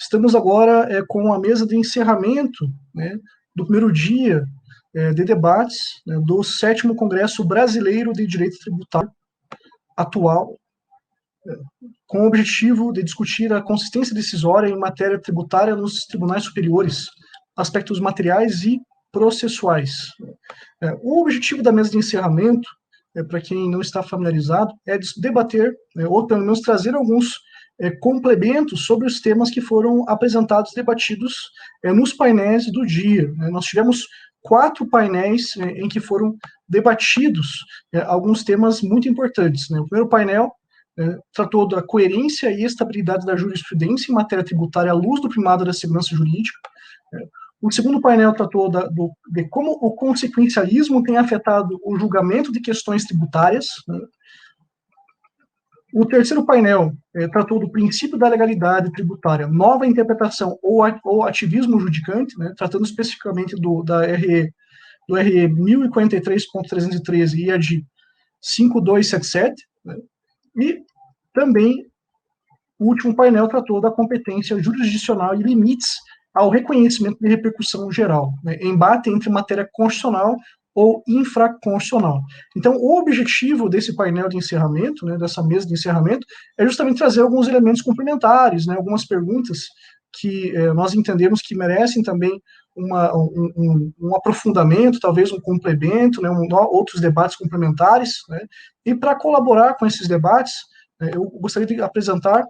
Estamos agora com a mesa de encerramento, né, do primeiro dia de debates, né, do 7º Congresso Brasileiro de Direito Tributário atual, com o objetivo de discutir a consistência decisória em matéria tributária nos tribunais superiores, aspectos materiais e processuais. O objetivo da mesa de encerramento, para quem não está familiarizado, é debater, ou pelo menos trazer alguns complementos sobre os temas que foram apresentados e debatidos nos painéis do dia. Nós tivemos 4 painéis em que foram debatidos alguns temas muito importantes. O primeiro painel tratou da coerência e estabilidade da jurisprudência em matéria tributária à luz do primado da segurança jurídica. O segundo painel tratou de como o consequencialismo tem afetado o julgamento de questões tributárias. O terceiro painel tratou do princípio da legalidade tributária, nova interpretação ou ativismo judicante, tratando especificamente do RE 1043.313 e a de 5277, e também o último painel tratou da competência jurisdicional e limites ao reconhecimento de repercussão geral, embate entre matéria constitucional ou infraconstitucional. Então, o objetivo desse painel de encerramento, dessa mesa de encerramento, é justamente trazer alguns elementos complementares, algumas perguntas que nós entendemos que merecem também um aprofundamento, talvez um complemento, outros debates complementares, e para colaborar com esses debates, eu gostaria de apresentar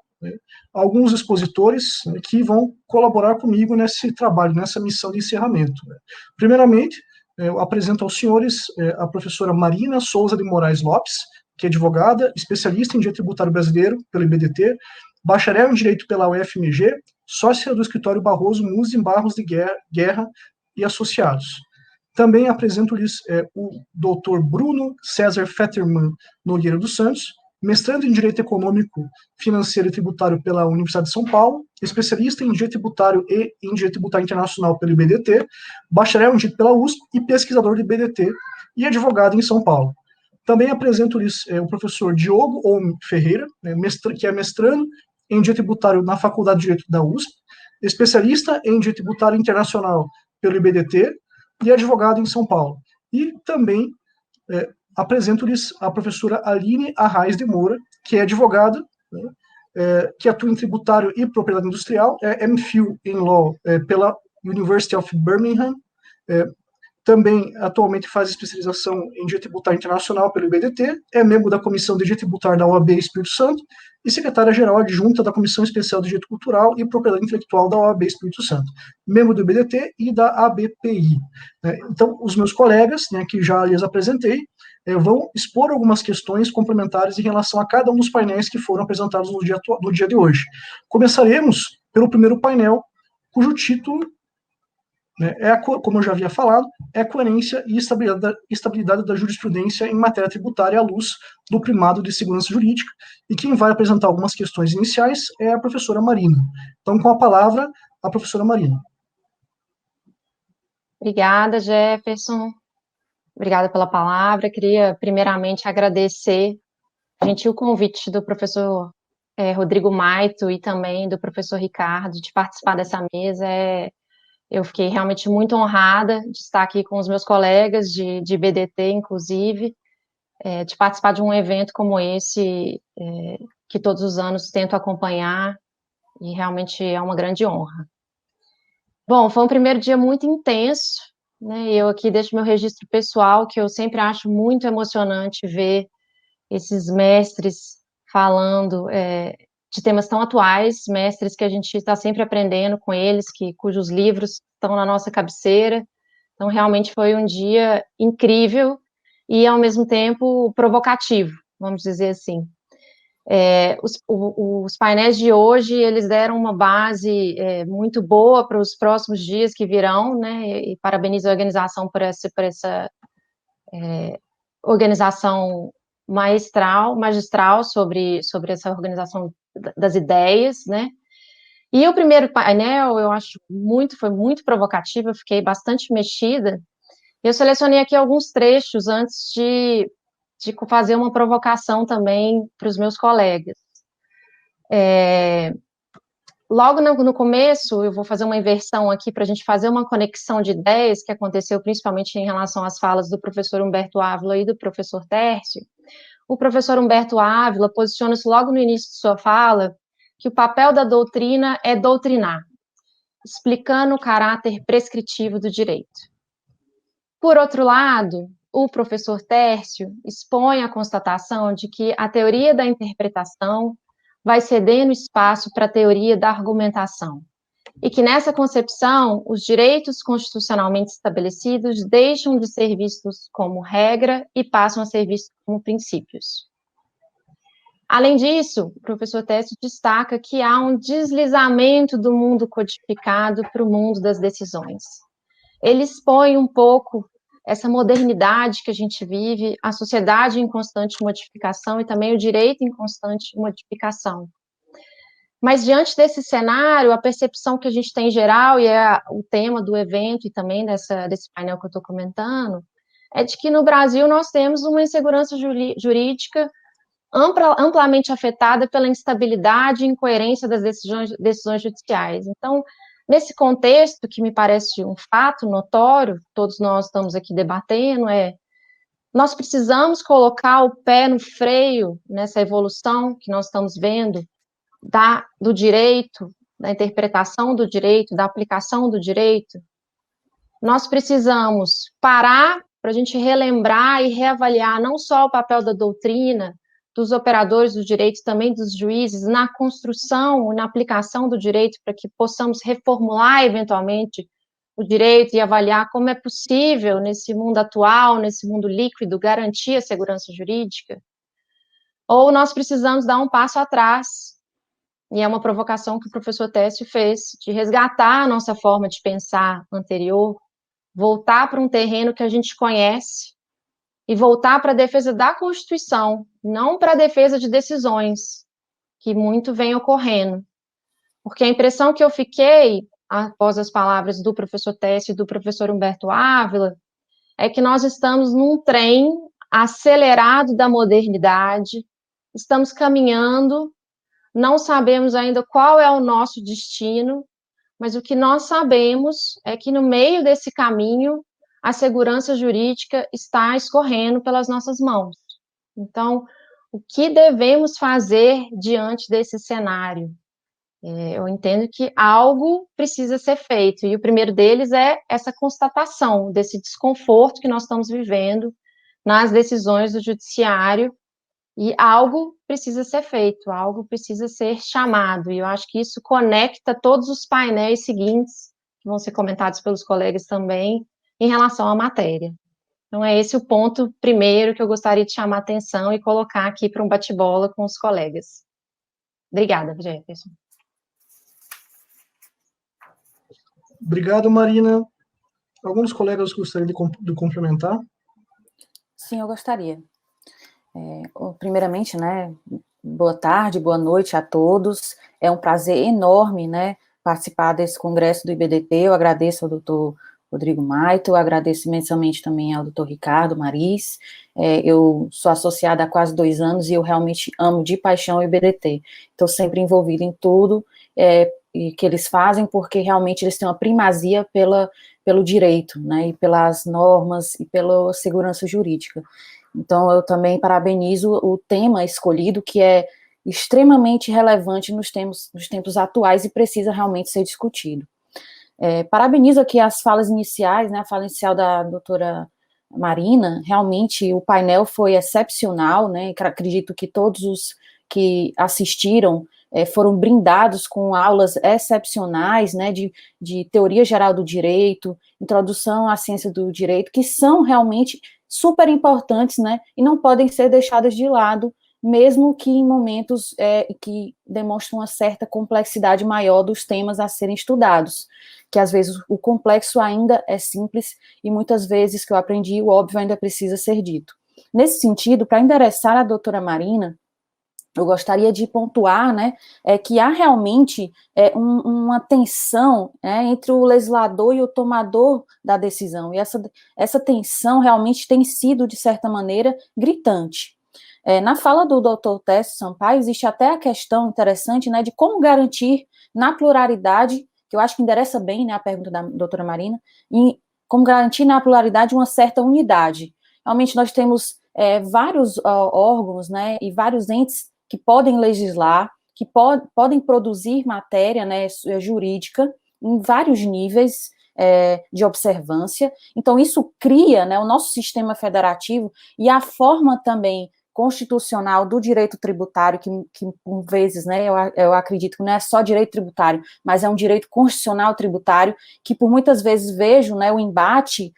alguns expositores que vão colaborar comigo nesse trabalho, nessa missão de encerramento. Primeiramente, eu apresento aos senhores a professora Marina Souza de Moraes Lopes, que é advogada, especialista em direito tributário brasileiro pelo IBDT, bacharel em direito pela UFMG, sócia do escritório Barroso Musi em Barros de Guerra e Associados. Também apresento-lhes o doutor Bruno César Fetterman Nogueira dos Santos, mestrando em Direito Econômico, Financeiro e Tributário pela Universidade de São Paulo, especialista em Direito Tributário e em Direito Tributário Internacional pelo IBDT, bacharel em Direito pela USP e pesquisador do IBDT, e advogado em São Paulo. Também apresento-lhes o professor Diogo Ferreira, que é mestrando em Direito Tributário na Faculdade de Direito da USP, especialista em Direito Tributário Internacional pelo IBDT e advogado em São Paulo. E também apresento-lhes a professora Aline Arraes de Moura, que é advogada, que atua em tributário e propriedade industrial, é MPhil em Law pela University of Birmingham, também atualmente faz especialização em Direito Tributário Internacional pelo IBDT, é membro da Comissão de Direito Tributário da OAB Espírito Santo e secretária-geral adjunta da Comissão Especial de Direito Cultural e Propriedade Intelectual da OAB Espírito Santo, membro do IBDT e da ABPI. Então, os meus colegas, que já lhes apresentei, vão expor algumas questões complementares em relação a cada um dos painéis que foram apresentados no dia de hoje. Começaremos pelo primeiro painel, cujo título, como eu já havia falado, é a coerência e estabilidade da jurisprudência em matéria tributária à luz do primado de segurança jurídica, e quem vai apresentar algumas questões iniciais é a professora Marina. Então, com a palavra, a professora Marina. Obrigada, Jefferson. Obrigada pela palavra. Queria, primeiramente, agradecer o gentil convite do professor Rodrigo Maito e também do professor Ricardo de participar dessa mesa. Eu fiquei realmente muito honrada de estar aqui com os meus colegas de BDT, inclusive, de participar de um evento como esse, que todos os anos tento acompanhar, e realmente é uma grande honra. Bom, foi um primeiro dia muito intenso, eu aqui deixo meu registro pessoal, que eu sempre acho muito emocionante ver esses mestres falando de temas tão atuais, mestres que a gente está sempre aprendendo com eles, cujos livros estão na nossa cabeceira. Então, realmente foi um dia incrível e, ao mesmo tempo, provocativo, vamos dizer assim. Os painéis de hoje, eles deram uma base muito boa para os próximos dias que virão, e parabenizo a organização por essa organização magistral sobre essa organização das ideias, E o primeiro painel, eu acho foi muito provocativo, eu fiquei bastante mexida. Eu selecionei aqui alguns trechos antes de fazer uma provocação também para os meus colegas. logo no começo, eu vou fazer uma inversão aqui para a gente fazer uma conexão de ideias que aconteceu principalmente em relação às falas do professor Humberto Ávila e do professor Tércio. O professor Humberto Ávila posiciona-se logo no início de sua fala que o papel da doutrina é doutrinar, explicando o caráter prescritivo do direito. Por outro lado, o professor Tércio expõe a constatação de que a teoria da interpretação vai cedendo espaço para a teoria da argumentação, e que nessa concepção, os direitos constitucionalmente estabelecidos deixam de ser vistos como regra e passam a ser vistos como princípios. Além disso, o professor Tércio destaca que há um deslizamento do mundo codificado para o mundo das decisões. Ele expõe um pouco essa modernidade que a gente vive, a sociedade em constante modificação e também o direito em constante modificação. Mas diante desse cenário, a percepção que a gente tem em geral, e é o tema do evento e também desse painel que eu estou comentando, é de que no Brasil nós temos uma insegurança jurídica amplamente afetada pela instabilidade e incoerência das decisões judiciais. Então, nesse contexto, que me parece um fato notório, todos nós estamos aqui debatendo, nós precisamos colocar o pé no freio nessa evolução que nós estamos vendo do direito, da interpretação do direito, da aplicação do direito. Nós precisamos parar para a gente relembrar e reavaliar não só o papel da doutrina, dos operadores do direito, também dos juízes, na construção e na aplicação do direito, para que possamos reformular, eventualmente, o direito e avaliar como é possível, nesse mundo atual, nesse mundo líquido, garantir a segurança jurídica. Ou nós precisamos dar um passo atrás, e é uma provocação que o professor Tércio fez, de resgatar a nossa forma de pensar anterior, voltar para um terreno que a gente conhece, e voltar para a defesa da Constituição, não para a defesa de decisões, que muito vem ocorrendo. Porque a impressão que eu fiquei, após as palavras do professor Tércio e do professor Humberto Ávila, é que nós estamos num trem acelerado da modernidade, estamos caminhando, não sabemos ainda qual é o nosso destino, mas o que nós sabemos é que no meio desse caminho, a segurança jurídica está escorrendo pelas nossas mãos. Então, o que devemos fazer diante desse cenário? Eu entendo que algo precisa ser feito, e o primeiro deles é essa constatação desse desconforto que nós estamos vivendo nas decisões do judiciário, e algo precisa ser feito, algo precisa ser chamado, e eu acho que isso conecta todos os painéis seguintes, que vão ser comentados pelos colegas também, em relação à matéria. Então, é esse o ponto primeiro que eu gostaria de chamar a atenção e colocar aqui para um bate-bola com os colegas. Obrigada, Jefferson. Obrigado, Marina. Alguns colegas gostariam de complementar? Sim, eu gostaria. Primeiramente, né, boa tarde, boa noite a todos. É um prazer enorme, né, participar desse congresso do IBDT. Eu agradeço ao doutor Rodrigo Maito, agradeço imensamente também ao doutor Ricardo Maris. Eu sou associada há quase 2 anos e eu realmente amo de paixão o IBDT. Estou sempre envolvida em tudo que eles fazem, porque realmente eles têm uma primazia pelo direito, né, e pelas normas e pela segurança jurídica. Então, eu também parabenizo o tema escolhido, que é extremamente relevante nos tempos atuais e precisa realmente ser discutido. Parabenizo aqui as falas iniciais, né, a fala inicial da doutora Marina, realmente o painel foi excepcional, né, acredito que todos os que assistiram foram brindados com aulas excepcionais, né, de teoria geral do direito, introdução à ciência do direito, que são realmente super importantes, né, e não podem ser deixadas de lado, mesmo que em momentos que demonstram uma certa complexidade maior dos temas a serem estudados, que às vezes o complexo ainda é simples, e muitas vezes que eu aprendi, o óbvio ainda precisa ser dito. Nesse sentido, para endereçar a doutora Marina, eu gostaria de pontuar, né, que há realmente uma tensão entre o legislador e o tomador da decisão, e essa tensão realmente tem sido, de certa maneira, gritante. Na fala do Dr. Tércio Sampaio, existe até a questão interessante, né, de como garantir, na pluralidade, que eu acho que endereça bem, né, a pergunta da doutora Marina, e como garantir na pluralidade uma certa unidade. Realmente nós temos vários órgãos, né, e vários entes que podem legislar, que podem produzir matéria, né, jurídica em vários níveis de observância. Então, isso cria, né, o nosso sistema federativo e a forma também constitucional do direito tributário, que por vezes, né, eu acredito que não é só direito tributário, mas é um direito constitucional tributário, que por muitas vezes vejo, né, o embate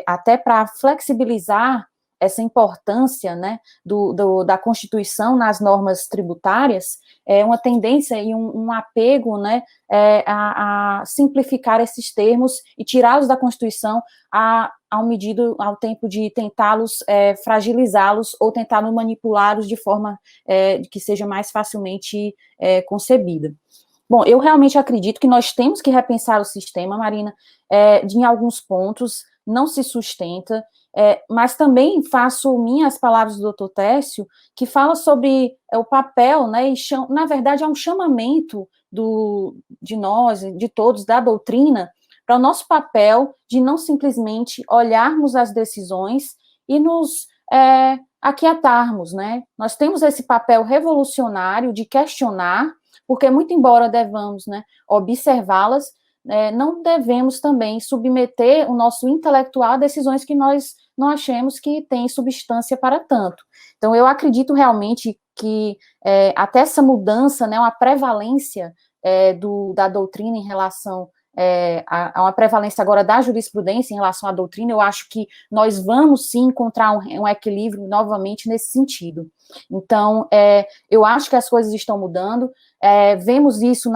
até para flexibilizar essa importância, né, da Constituição nas normas tributárias, uma tendência e um apego, né, a simplificar esses termos e tirá-los da Constituição ao tempo de tentá-los fragilizá-los ou tentar manipulá-los de forma que seja mais facilmente concebida. Bom, eu realmente acredito que nós temos que repensar o sistema, Marina, em alguns pontos, não se sustenta, mas também faço minhas palavras do Dr. Técio, que sobre o papel, né, e na verdade é um chamamento de nós, de todos, da doutrina, para o nosso papel de não simplesmente olharmos as decisões e nos aquietarmos, né? Nós temos esse papel revolucionário de questionar, porque muito embora devamos, né, observá-las, não devemos também submeter o nosso intelectual a decisões que nós não achemos que têm substância para tanto. Então, eu acredito realmente que até essa mudança, né, uma prevalência da doutrina em relação a uma prevalência agora da jurisprudência em relação à doutrina, eu acho que nós vamos sim encontrar um equilíbrio novamente nesse sentido. Então, eu acho que as coisas estão mudando, vemos isso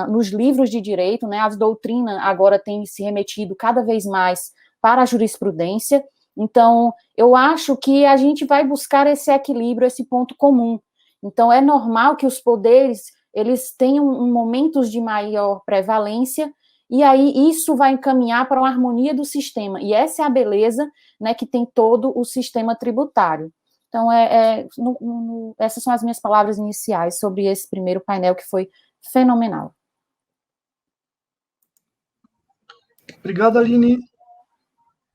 nos livros de direito, né, as doutrinas agora têm se remetido cada vez mais para a jurisprudência, então, eu acho que a gente vai buscar esse equilíbrio, esse ponto comum. Então, é normal que os poderes, eles tenham momentos de maior prevalência, e aí isso vai encaminhar para uma harmonia do sistema, e essa é a beleza, né, que tem todo o sistema tributário. Então, essas são as minhas palavras iniciais sobre esse primeiro painel, que foi fenomenal. Obrigado, Aline.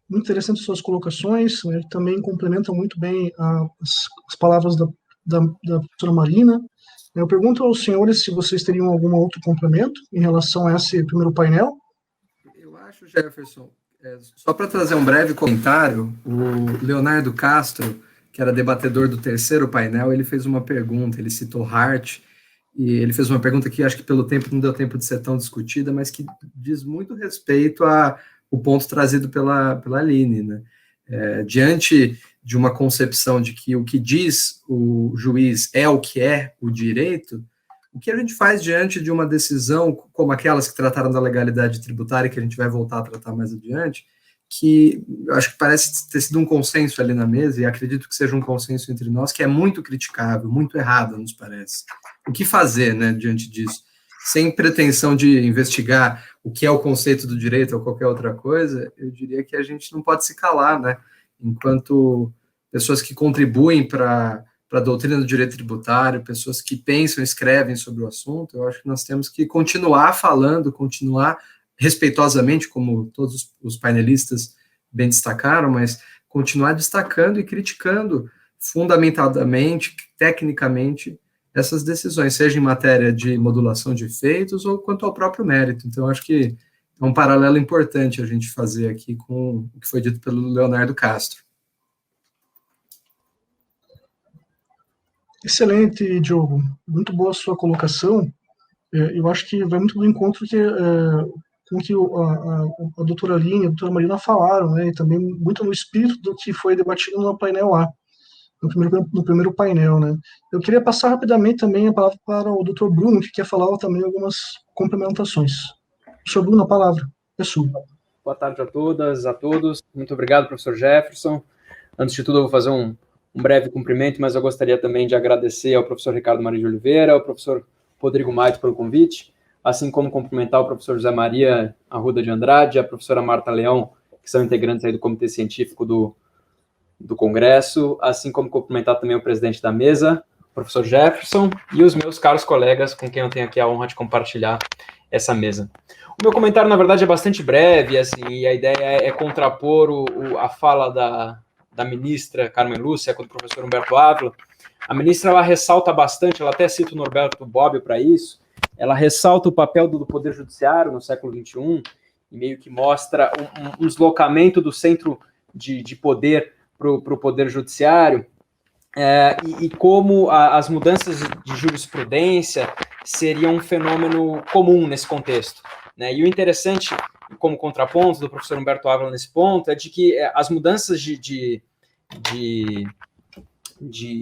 Muito interessante suas colocações, né, também complementam muito bem as palavras da professora Marina. Eu pergunto aos senhores se vocês teriam algum outro complemento em relação a esse primeiro painel. Eu acho, Jefferson, só para trazer um breve comentário, o Leonardo Castro, que era debatedor do terceiro painel, ele fez uma pergunta, ele citou Hart, e ele fez uma pergunta que acho que pelo tempo não deu tempo de ser tão discutida, mas que diz muito respeito o ponto trazido pela Aline, né? Diante de uma concepção de que o que diz o juiz é o que é o direito, o que a gente faz diante de uma decisão como aquelas que trataram da legalidade tributária, que a gente vai voltar a tratar mais adiante, que eu acho que parece ter sido um consenso ali na mesa, e acredito que seja um consenso entre nós, que é muito criticável, muito errado, nos parece. O que fazer, né, diante disso? Sem pretensão de investigar o que é o conceito do direito ou qualquer outra coisa, eu diria que a gente não pode se calar, né? Enquanto pessoas que contribuem para a doutrina do direito tributário, pessoas que pensam e escrevem sobre o assunto, eu acho que nós temos que continuar falando, continuar respeitosamente, como todos os painelistas bem destacaram, mas continuar destacando e criticando fundamentadamente, tecnicamente, essas decisões, seja em matéria de modulação de efeitos ou quanto ao próprio mérito. Então, acho que é um paralelo importante a gente fazer aqui com o que foi dito pelo Leonardo Castro. Excelente, Diogo. Muito boa a sua colocação. Eu acho que vai muito do encontro com que a doutora Aline e a doutora Marina falaram, né, e também muito no espírito do que foi debatido no painel A, no primeiro painel, né. Eu queria passar rapidamente também a palavra para o doutor Bruno, que quer falar também algumas complementações. Professor Bruno, a palavra é sua. Boa tarde a todas, a todos. Muito obrigado, professor Jefferson. Antes de tudo, eu vou fazer um breve cumprimento, mas eu gostaria também de agradecer ao professor Ricardo Maria de Oliveira, ao professor Rodrigo Maito pelo convite, assim como cumprimentar o professor José Maria Arruda de Andrade, a professora Marta Leão, que são integrantes aí do Comitê Científico do Congresso, assim como cumprimentar também o presidente da mesa, professor Jefferson e os meus caros colegas com quem eu tenho aqui a honra de compartilhar essa mesa. O meu comentário, na verdade, é bastante breve, assim, e a ideia é contrapor a fala da ministra Carmen Lúcia com o professor Humberto Ávila. A ministra, ela ressalta bastante, ela até cita o Norberto Bobbio para isso, ela ressalta o papel do Poder Judiciário no século XXI, e meio que mostra um deslocamento do centro de poder para o Poder Judiciário, e como as mudanças de jurisprudência seriam um fenômeno comum nesse contexto, né? E o interessante, como contraponto do professor Humberto Ávila nesse ponto, é de que as mudanças de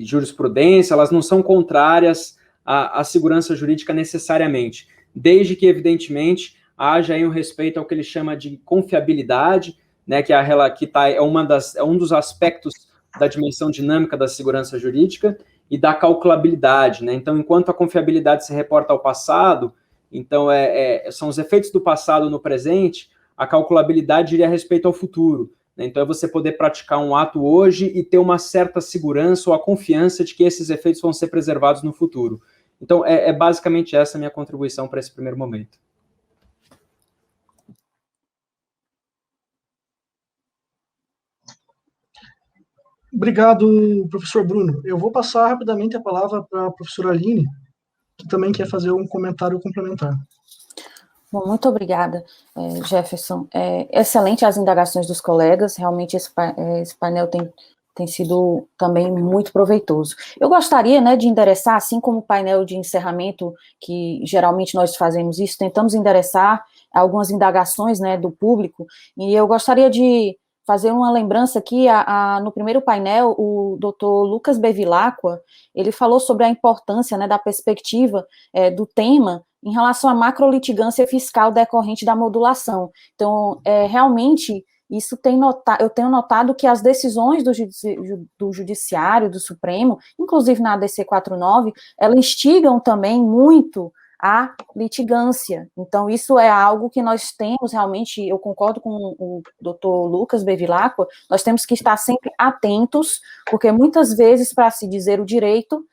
jurisprudência, elas não são contrárias à segurança jurídica necessariamente, desde que, evidentemente, haja aí um respeito ao que ele chama de confiabilidade, né, que é um dos aspectos da dimensão dinâmica da segurança jurídica e da calculabilidade, né? Então, enquanto a confiabilidade se reporta ao passado, então são os efeitos do passado no presente, a calculabilidade diria respeito ao futuro, né? Então, é você poder praticar um ato hoje e ter uma certa segurança ou a confiança de que esses efeitos vão ser preservados no futuro. Então, basicamente essa a minha contribuição para esse primeiro momento. Obrigado, professor Bruno. Eu vou passar rapidamente a palavra para a professora Aline, que também quer fazer um comentário complementar. Bom, muito obrigada, Jefferson. Excelente as indagações dos colegas, realmente esse painel tem sido também muito proveitoso. Eu gostaria, né, de endereçar, assim como o painel de encerramento, que geralmente nós fazemos isso, tentamos endereçar algumas indagações, né, do público, e eu gostaria de fazer uma lembrança aqui, no primeiro painel, o doutor Lucas Bevilacqua, ele falou sobre a importância, né, da perspectiva do tema em relação à macrolitigância fiscal decorrente da modulação. Então, realmente, isso eu tenho notado que as decisões do Judiciário, do Supremo, inclusive na ADC 49, elas instigam também muito a litigância. Então, isso é algo que nós temos realmente, eu concordo com o doutor Lucas Bevilacqua, nós temos que estar sempre atentos, porque muitas vezes, para se dizer o direito,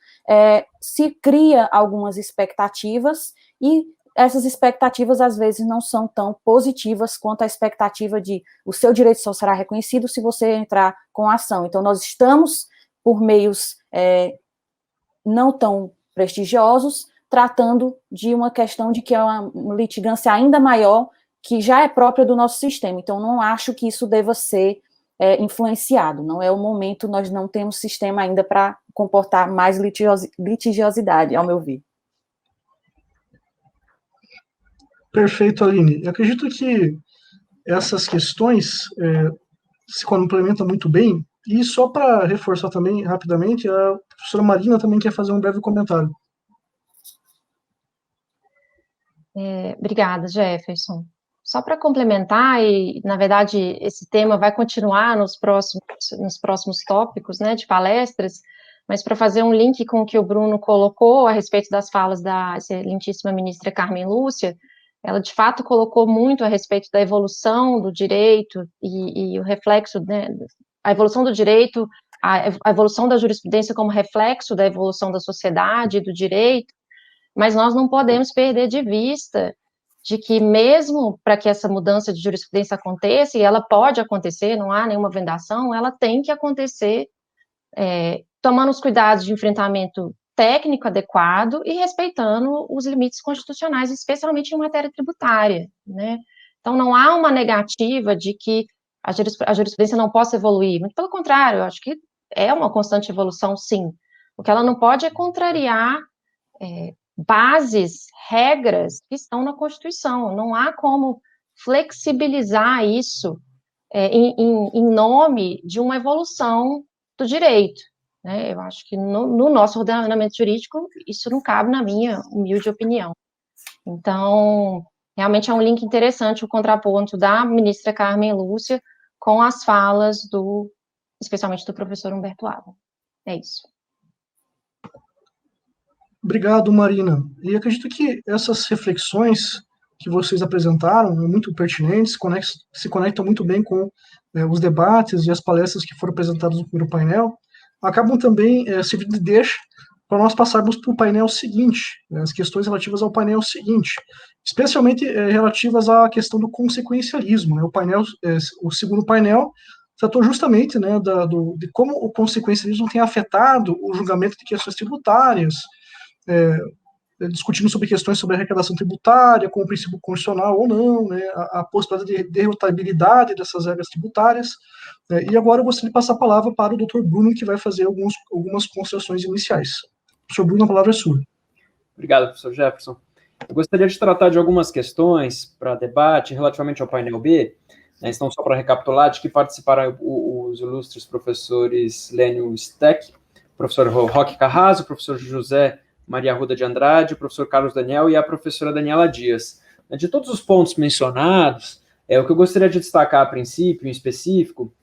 se cria algumas expectativas, e essas expectativas, às vezes, não são tão positivas quanto a expectativa de o seu direito só será reconhecido se você entrar com a ação. Então, nós estamos, por meios não tão prestigiosos, tratando de uma questão de que é uma litigância ainda maior, que já é própria do nosso sistema. Então, não acho que isso deva ser influenciado. Não é o momento, nós não temos sistema ainda para comportar mais litigiosidade, ao meu ver. Perfeito, Aline. Eu acredito que essas questões se complementam muito bem, e só para reforçar também, rapidamente, a professora Marina também quer fazer um breve comentário. Obrigada, Jefferson. Só para complementar, e na verdade esse tema vai continuar nos próximos tópicos, né, de palestras, mas para fazer um link com o que o Bruno colocou a respeito das falas da excelentíssima ministra Carmen Lúcia, ela de fato colocou muito a respeito da evolução do direito e o reflexo, né, a evolução do direito, a evolução da jurisprudência como reflexo da evolução da sociedade e do direito, mas nós não podemos perder de vista de que mesmo para que essa mudança de jurisprudência aconteça, e ela pode acontecer, não há nenhuma vendação, ela tem que acontecer tomando os cuidados de enfrentamento técnico adequado e respeitando os limites constitucionais, especialmente em matéria tributária, né? Então, não há uma negativa de que a jurisprudência não possa evoluir, muito pelo contrário, eu acho que é uma constante evolução, sim. O que ela não pode é contrariar bases, regras que estão na Constituição. Não há como flexibilizar isso em nome de uma evolução do direito, né? Eu acho que no nosso ordenamento jurídico isso não cabe, na minha humilde opinião. Então, realmente é um link interessante o contraponto da ministra Carmen Lúcia com as falas especialmente do professor Humberto Ávila. É isso. Obrigado, Marina. E acredito que essas reflexões que vocês apresentaram são muito pertinentes, se conectam muito bem com os debates e as palestras que foram apresentadas no primeiro painel, acabam também servindo de deixa para nós passarmos para o painel seguinte, né, as questões relativas ao painel seguinte, especialmente relativas à questão do consequencialismo. Né, o segundo painel tratou justamente, né, de como o consequencialismo tem afetado o julgamento de questões tributárias, discutindo sobre questões sobre arrecadação tributária, com o princípio constitucional ou não, né, a possibilidade de derrotabilidade dessas regras tributárias. E agora eu gostaria de passar a palavra para o Dr. Bruno, que vai fazer algumas considerações iniciais. Professor Bruno, a palavra é sua. Obrigado, professor Jefferson. Eu gostaria de tratar de algumas questões para debate relativamente ao painel B, né, então só para recapitular, de que participaram os ilustres professores Lênio Steck, professor Roque Carrasco, professor José Maria Arruda de Andrade, o professor Carlos Daniel e a professora Daniela Dias. De todos os pontos mencionados, o que eu gostaria de destacar a princípio, em específico,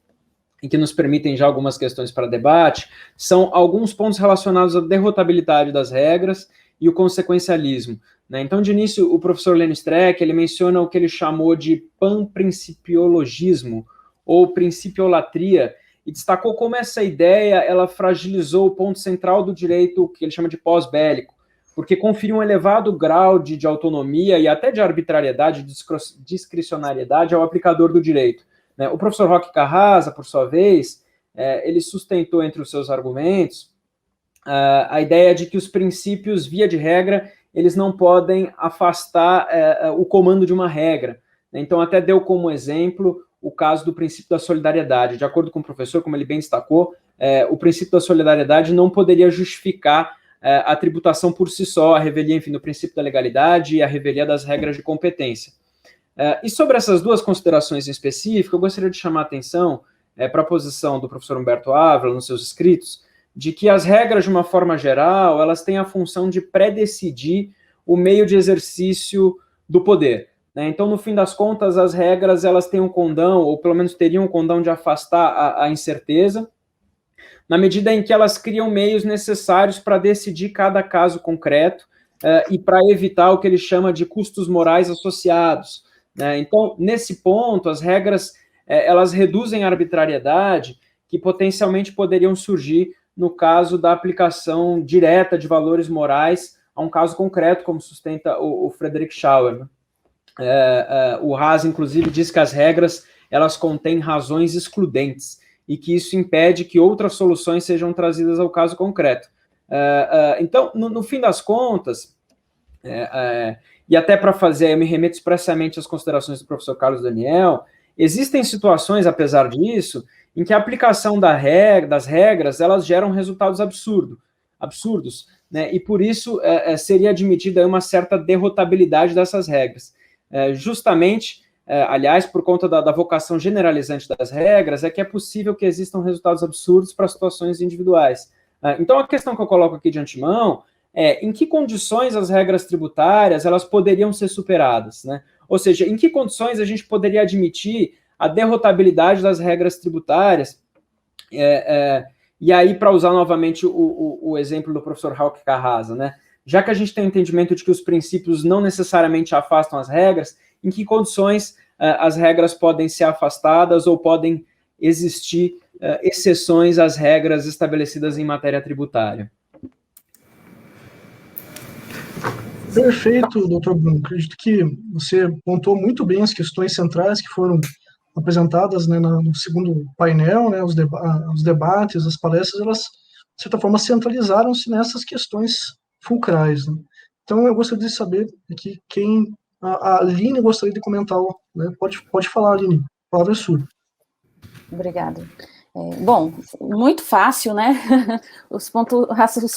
e que nos permitem já algumas questões para debate, são alguns pontos relacionados à derrotabilidade das regras e o consequencialismo. Né? Então, de início, o professor Lênio Streck, ele menciona o que ele chamou de panprincipiologismo, ou principiolatria, e destacou como essa ideia ela fragilizou o ponto central do direito que ele chama de pós-bélico, porque conferiu um elevado grau de autonomia e até de arbitrariedade, de discricionariedade ao aplicador do direito. Né? O professor Roque Carrasco, por sua vez, ele sustentou entre os seus argumentos a ideia de que os princípios, via de regra, eles não podem afastar o comando de uma regra. Então, até deu como exemplo o caso do princípio da solidariedade. De acordo com o professor, como ele bem destacou, o princípio da solidariedade não poderia justificar a tributação por si só, a revelia, enfim, do princípio da legalidade e a revelia das regras de competência. E sobre essas duas considerações em específico, eu gostaria de chamar a atenção para a posição do professor Humberto Ávila, nos seus escritos, de que as regras, de uma forma geral, elas têm a função de pré-decidir o meio de exercício do poder. Né? Então, no fim das contas, as regras elas têm um condão, ou pelo menos teriam um condão de afastar a incerteza, na medida em que elas criam meios necessários para decidir cada caso concreto e para evitar o que ele chama de custos morais associados. Né? Então, nesse ponto, as regras elas reduzem a arbitrariedade que potencialmente poderiam surgir no caso da aplicação direta de valores morais a um caso concreto, como sustenta o Frederick Schauer. Né? O Haas, inclusive, diz que as regras elas contêm razões excludentes e que isso impede que outras soluções sejam trazidas ao caso concreto. Então, no fim das contas, e até para fazer, eu me remeto expressamente às considerações do professor Carlos Daniel, existem situações, apesar disso, em que a aplicação das regras, elas geram resultados absurdos, né? E por isso seria admitida uma certa derrotabilidade dessas regras. Justamente, aliás, por conta da vocação generalizante das regras, é que é possível que existam resultados absurdos para situações individuais. Então, a questão que eu coloco aqui de antemão em que condições as regras tributárias elas poderiam ser superadas, né? Ou seja, em que condições a gente poderia admitir a derrotabilidade das regras tributárias, e aí, para usar novamente o exemplo do professor Roque Carrasco, né? Já que a gente tem o entendimento de que os princípios não necessariamente afastam as regras, em que condições as regras podem ser afastadas ou podem existir exceções às regras estabelecidas em matéria tributária? Perfeito, doutor Bruno. Acredito que você pontuou muito bem as questões centrais que foram apresentadas, né, no segundo painel, né, os debates, as palestras, elas, de certa forma, centralizaram-se nessas questões fulcrais. Né? Então, eu gostaria de saber aqui a Aline gostaria de comentar, né? Pode falar, Aline, a palavra é sua. Obrigada. Bom, muito fácil, né? Os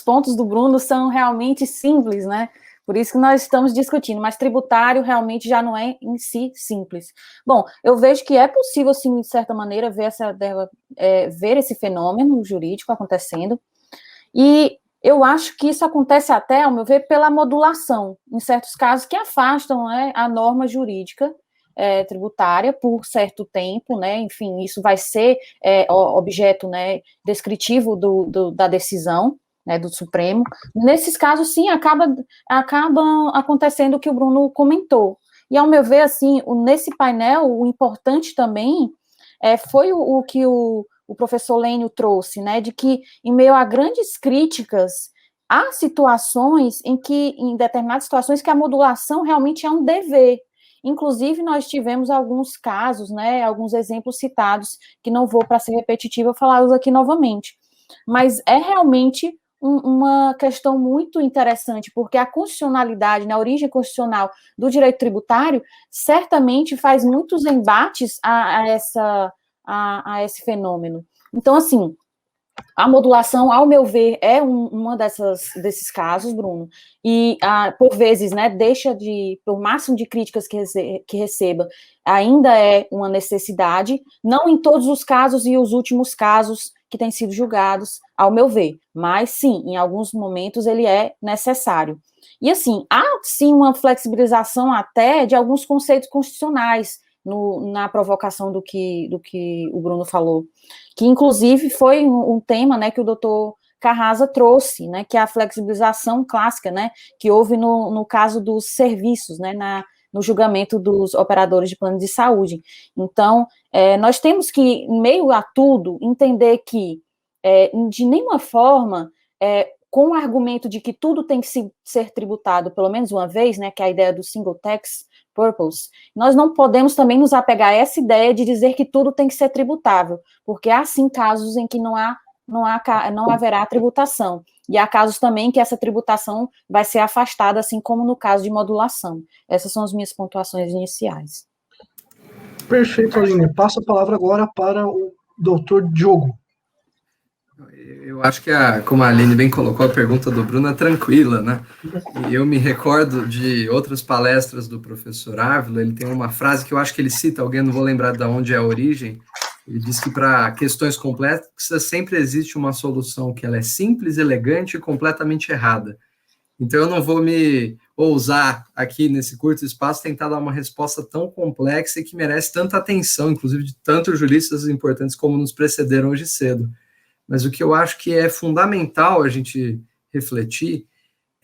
pontos do Bruno são realmente simples, né? Por isso que nós estamos discutindo, mas tributário realmente já não é em si simples. Bom, eu vejo que é possível, sim, de certa maneira, ver esse fenômeno jurídico acontecendo, e eu acho que isso acontece até, ao meu ver, pela modulação, em certos casos, que afastam, né, a norma jurídica tributária por certo tempo, né, enfim, isso vai ser objeto, né, descritivo da decisão, né, do Supremo. Nesses casos, sim, acabam acontecendo o que o Bruno comentou. E, ao meu ver, assim, nesse painel, o importante também foi o que o professor Lênio trouxe, né, de que, em meio a grandes críticas há situações em determinadas situações, que a modulação realmente é um dever. Inclusive, nós tivemos alguns casos, né, alguns exemplos citados, que não vou, para ser repetitiva, falá-los aqui novamente. Mas é realmente uma questão muito interessante, porque a constitucionalidade, né, a origem constitucional do direito tributário, certamente faz muitos embates a esse fenômeno. Então, assim, a modulação, ao meu ver, é uma desses casos, Bruno, e por vezes, né, por máximo de críticas que receba, ainda é uma necessidade, não em todos os casos e os últimos casos que têm sido julgados, ao meu ver, mas sim, em alguns momentos ele é necessário. E assim, há sim uma flexibilização até de alguns conceitos constitucionais na provocação do que o Bruno falou, que inclusive foi um tema, né, que o doutor Carrasa trouxe, né, que é a flexibilização clássica, né, que houve no caso dos serviços, né, no julgamento dos operadores de plano de saúde. Então, nós temos que, em meio a tudo, entender que, de nenhuma forma, com o argumento de que tudo tem que ser tributado pelo menos uma vez, né, que é a ideia do single tax purpose, nós não podemos também nos apegar a essa ideia de dizer que tudo tem que ser tributável, porque há sim casos em que não haverá tributação, e há casos também que essa tributação vai ser afastada, assim como no caso de modulação. Essas são as minhas pontuações iniciais. Perfeito, Aline. Passo a palavra agora para o doutor Diogo. Eu acho que, como a Aline bem colocou, a pergunta do Bruno é tranquila, né? E eu me recordo de outras palestras do professor Ávila, ele tem uma frase que eu acho que ele cita, alguém, não vou lembrar de onde é a origem, ele diz que para questões complexas sempre existe uma solução que ela é simples, elegante e completamente errada. Então eu não vou me ousar aqui nesse curto espaço tentar dar uma resposta tão complexa e que merece tanta atenção, inclusive de tantos juristas importantes como nos precederam hoje cedo. Mas o que eu acho que é fundamental a gente refletir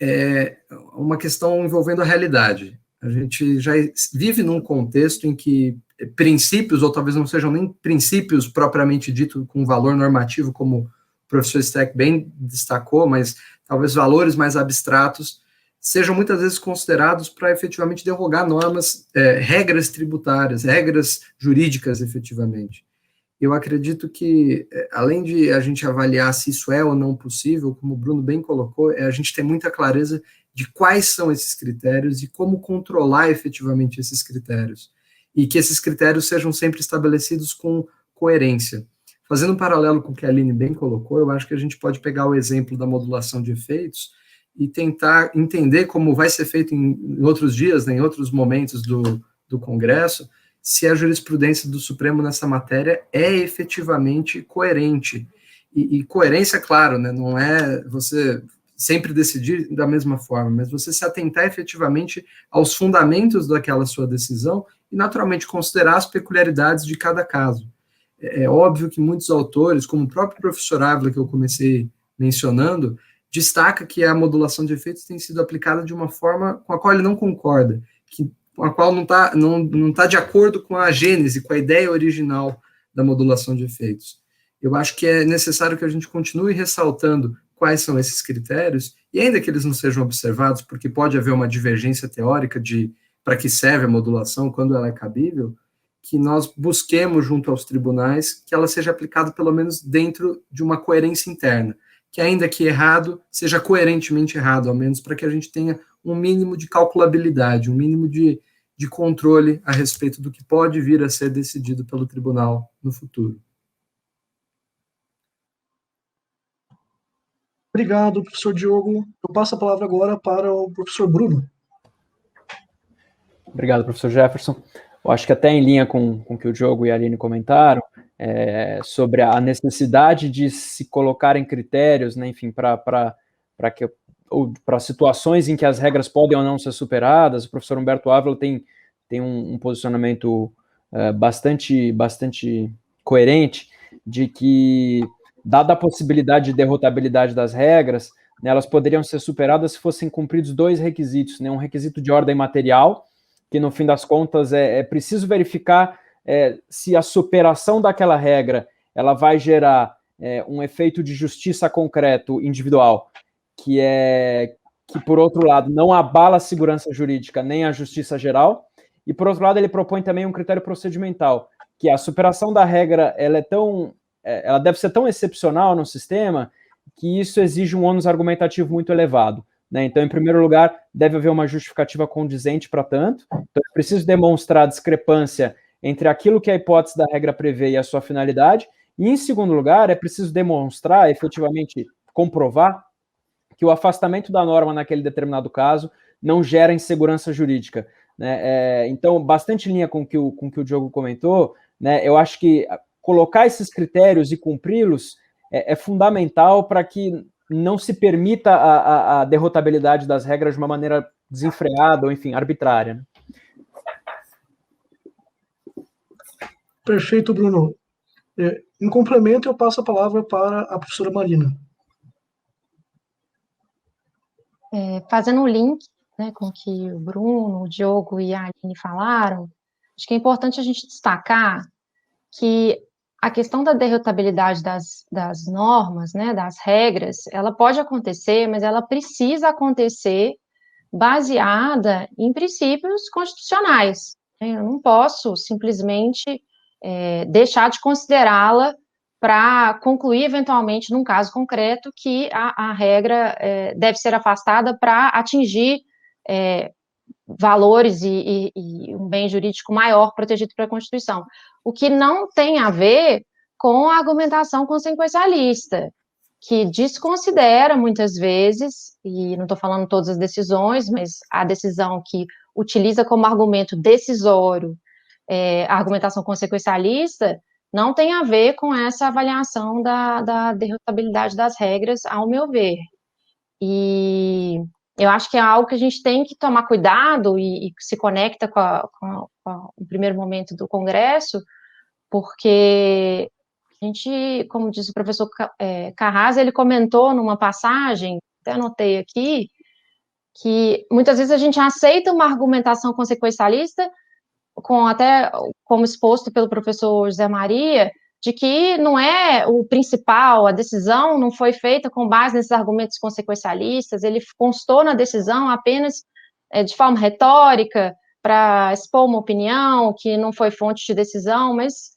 é uma questão envolvendo a realidade. A gente já vive num contexto em que princípios, ou talvez não sejam nem princípios propriamente dito com valor normativo, como o professor Steck bem destacou, mas talvez valores mais abstratos, sejam muitas vezes considerados para efetivamente derrogar normas, regras tributárias, regras jurídicas efetivamente. Eu acredito que, além de a gente avaliar se isso é ou não possível, como o Bruno bem colocou, a gente tem muita clareza de quais são esses critérios e como controlar efetivamente esses critérios. E que esses critérios sejam sempre estabelecidos com coerência. Fazendo um paralelo com o que a Aline bem colocou, eu acho que a gente pode pegar o exemplo da modulação de efeitos e tentar entender como vai ser feito em outros dias, né, em outros momentos do Congresso, se a jurisprudência do Supremo nessa matéria é efetivamente coerente. E coerência, claro, né, não é você sempre decidir da mesma forma, mas você se atentar efetivamente aos fundamentos daquela sua decisão e, naturalmente, considerar as peculiaridades de cada caso. É óbvio que muitos autores, como o próprio professor Ávila, que eu comecei mencionando, destaca que a modulação de efeitos tem sido aplicada de uma forma com a qual ele não concorda, com a qual não tá de acordo com a gênese, com a ideia original da modulação de efeitos. Eu acho que é necessário que a gente continue ressaltando quais são esses critérios, e ainda que eles não sejam observados, porque pode haver uma divergência teórica de para que serve a modulação, quando ela é cabível, que nós busquemos junto aos tribunais que ela seja aplicada pelo menos dentro de uma coerência interna, que ainda que errado, seja coerentemente errado, ao menos para que a gente tenha um mínimo de calculabilidade, um mínimo de controle a respeito do que pode vir a ser decidido pelo tribunal no futuro. Obrigado, professor Diogo. Eu passo a palavra agora para o professor Bruno. Obrigado, professor Jefferson. Eu acho que até em linha com o que o Diogo e a Aline comentaram, sobre a necessidade de se colocarem critérios, né, enfim, para situações em que as regras podem ou não ser superadas. O professor Humberto Ávila tem um posicionamento bastante coerente de que, dada a possibilidade de derrotabilidade das regras, né, elas poderiam ser superadas se fossem cumpridos dois requisitos, né, um requisito de ordem material, que no fim das contas é preciso verificar se a superação daquela regra ela vai gerar um efeito de justiça concreto individual que, por outro lado, não abala a segurança jurídica nem a justiça geral, e, por outro lado, ele propõe também um critério procedimental, que a superação da regra ela deve ser tão excepcional no sistema que isso exige um ônus argumentativo muito elevado, né? Então, em primeiro lugar, deve haver uma justificativa condizente para tanto, então é preciso demonstrar a discrepância entre aquilo que a hipótese da regra prevê e a sua finalidade, e, em segundo lugar, é preciso demonstrar, efetivamente comprovar, que o afastamento da norma naquele determinado caso não gera insegurança jurídica, né? Então, bastante em linha com o que o Diogo comentou, né? Eu acho que colocar esses critérios e cumpri-los é fundamental para que não se permita a derrotabilidade das regras de uma maneira desenfreada ou, enfim, arbitrária, né? Perfeito, Bruno. Em complemento, eu passo a palavra para a professora Marina. Fazendo um link, né, com o que o Bruno, o Diogo e a Aline falaram, acho que é importante a gente destacar que a questão da derrotabilidade das normas, né, das regras, ela pode acontecer, mas ela precisa acontecer baseada em princípios constitucionais. Eu não posso simplesmente deixar de considerá-la para concluir, eventualmente, num caso concreto, que a regra deve ser afastada para atingir valores e um bem jurídico maior protegido pela Constituição. O que não tem a ver com a argumentação consequencialista, que desconsidera, muitas vezes, e não estou falando todas as decisões, mas a decisão que utiliza como argumento decisório a argumentação consequencialista, não tem a ver com essa avaliação da derrotabilidade das regras, ao meu ver. E eu acho que é algo que a gente tem que tomar cuidado e se conecta com o primeiro momento do Congresso, porque a gente, como disse o professor Carrasa, ele comentou numa passagem, até anotei aqui, que muitas vezes a gente aceita uma argumentação consequencialista, como exposto pelo professor José Maria, de que não é o principal, a decisão não foi feita com base nesses argumentos consequencialistas, ele constou na decisão apenas de forma retórica, para expor uma opinião que não foi fonte de decisão, mas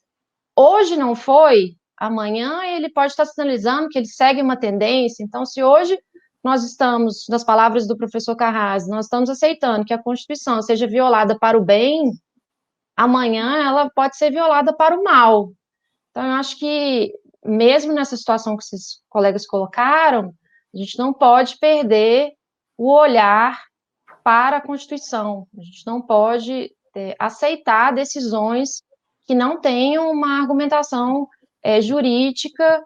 hoje não foi, amanhã ele pode estar sinalizando que ele segue uma tendência. Então, se hoje nós estamos, nas palavras do professor Carrasa, nós estamos aceitando que a Constituição seja violada para o bem, amanhã ela pode ser violada para o mal. Então, eu acho que, mesmo nessa situação que esses colegas colocaram, a gente não pode perder o olhar para a Constituição. A gente não pode aceitar decisões que não tenham uma argumentação jurídica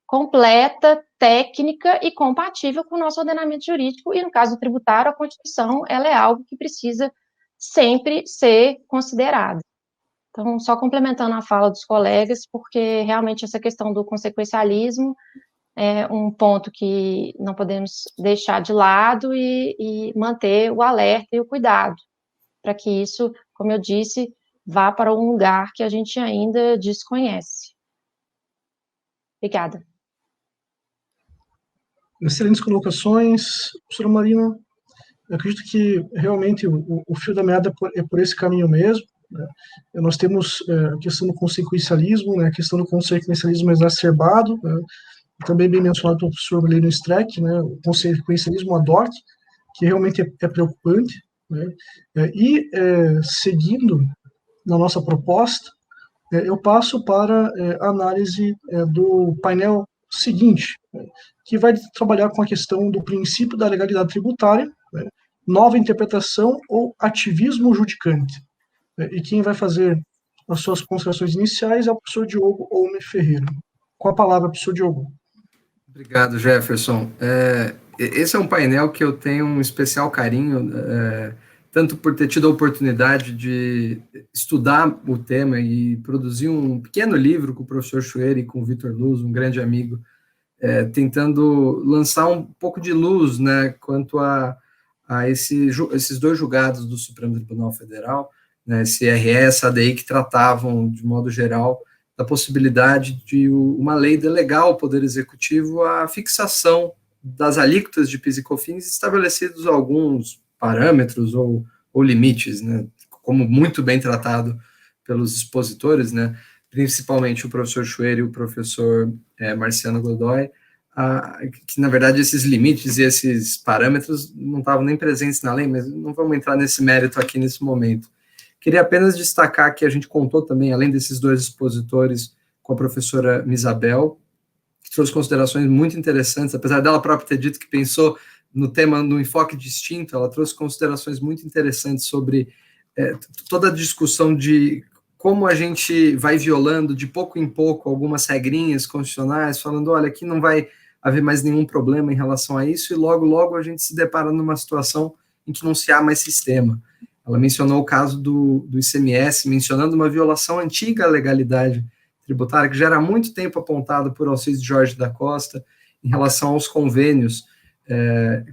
completa, técnica e compatível com o nosso ordenamento jurídico, e no caso tributário, a Constituição, ela é algo que precisa sempre ser considerado. Então, só complementando a fala dos colegas, porque realmente essa questão do consequencialismo é um ponto que não podemos deixar de lado e manter o alerta e o cuidado, para que isso, como eu disse, vá para um lugar que a gente ainda desconhece. Obrigada. Excelentes colocações, professora Marina. Eu acredito que realmente o fio da meada é por esse caminho mesmo, né? Nós temos a questão do consequencialismo, né? A questão do consequencialismo exacerbado, né? Também bem mencionado pelo professor Leno Streck, né? O consequencialismo ad hoc, que realmente é preocupante, né? Seguindo na nossa proposta, eu passo para a análise do painel seguinte, né? Que vai trabalhar com a questão do princípio da legalidade tributária, né? Nova interpretação ou ativismo judicante. E quem vai fazer as suas considerações iniciais é o professor Diogo Olme Ferreira. Com a palavra, professor Diogo. Obrigado, Jefferson. Esse é um painel que eu tenho um especial carinho, tanto por ter tido a oportunidade de estudar o tema e produzir um pequeno livro com o professor Chueira e com o Vitor Luz, um grande amigo, tentando lançar um pouco de luz, né, quanto a esses dois julgados do Supremo Tribunal Federal, né, esse RS, ADI, que tratavam, de modo geral, da possibilidade de uma lei delegar ao Poder Executivo a fixação das alíquotas de PIS e COFINS estabelecidos alguns parâmetros ou limites, né, como muito bem tratado pelos expositores, né, principalmente o professor Chueiro e o professor Marciano Godoy, que, na verdade, esses limites e esses parâmetros não estavam nem presentes na lei, mas não vamos entrar nesse mérito aqui nesse momento. Queria apenas destacar que a gente contou também, além desses dois expositores, com a professora Misabel, que trouxe considerações muito interessantes, apesar dela própria ter dito que pensou no tema, no enfoque distinto, ela trouxe considerações muito interessantes sobre toda a discussão de como a gente vai violando de pouco em pouco algumas regrinhas constitucionais, falando, olha, aqui não vai haver mais nenhum problema em relação a isso, e logo, logo a gente se depara numa situação em que não se há mais sistema. Ela mencionou o caso do ICMS, mencionando uma violação antiga à legalidade tributária, que já era há muito tempo apontado por Alcides Jorge da Costa, em relação aos convênios,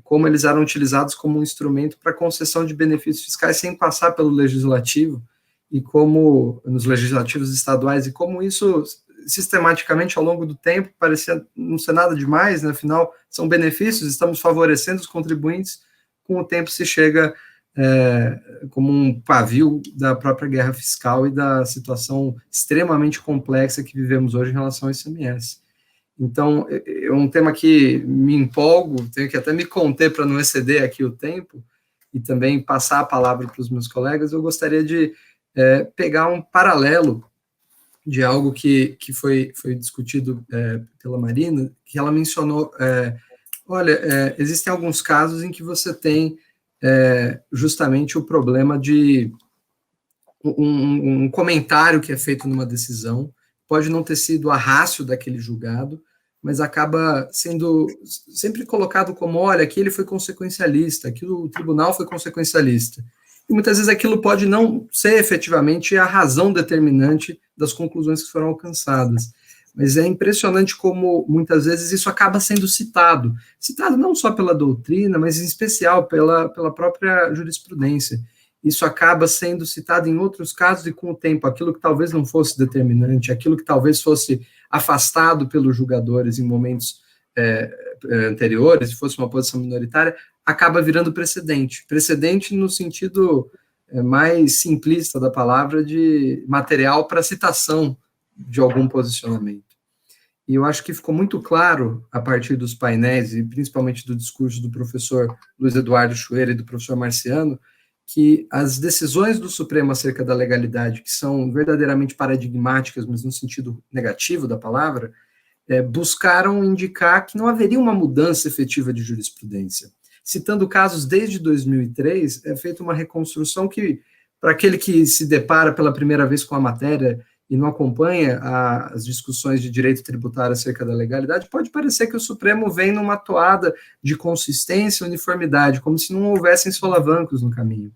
como eles eram utilizados como um instrumento para concessão de benefícios fiscais sem passar pelo legislativo, e como, nos legislativos estaduais, e como isso, sistematicamente, ao longo do tempo, parecia não ser nada demais, né? Afinal, são benefícios, estamos favorecendo os contribuintes, com o tempo se chega como um pavio da própria guerra fiscal e da situação extremamente complexa que vivemos hoje em relação ao ICMS. Então, é um tema que me empolgo, tenho que até me conter para não exceder aqui o tempo, e também passar a palavra para os meus colegas. Eu gostaria de pegar um paralelo de algo que foi discutido pela Marina, que ela mencionou, olha, existem alguns casos em que você tem justamente o problema de um comentário que é feito numa decisão, pode não ter sido a ratio daquele julgado, mas acaba sendo sempre colocado como, olha, aqui ele foi consequencialista, aqui o tribunal foi consequencialista. E muitas vezes aquilo pode não ser efetivamente a razão determinante das conclusões que foram alcançadas. Mas é impressionante como, muitas vezes, isso acaba sendo citado não só pela doutrina, mas em especial pela própria jurisprudência. Isso acaba sendo citado em outros casos e, com o tempo, aquilo que talvez não fosse determinante, aquilo que talvez fosse afastado pelos julgadores em momentos anteriores, se fosse uma posição minoritária, acaba virando precedente. Precedente no sentido mais simplista da palavra, de material para citação de algum posicionamento. E eu acho que ficou muito claro, a partir dos painéis, e principalmente do discurso do professor Luiz Eduardo Chueiro e do professor Marciano, que as decisões do Supremo acerca da legalidade, que são verdadeiramente paradigmáticas, mas no sentido negativo da palavra, buscaram indicar que não haveria uma mudança efetiva de jurisprudência. Citando casos desde 2003, é feita uma reconstrução que, para aquele que se depara pela primeira vez com a matéria e não acompanha as discussões de direito tributário acerca da legalidade, pode parecer que o Supremo vem numa toada de consistência e uniformidade, como se não houvessem solavancos no caminho.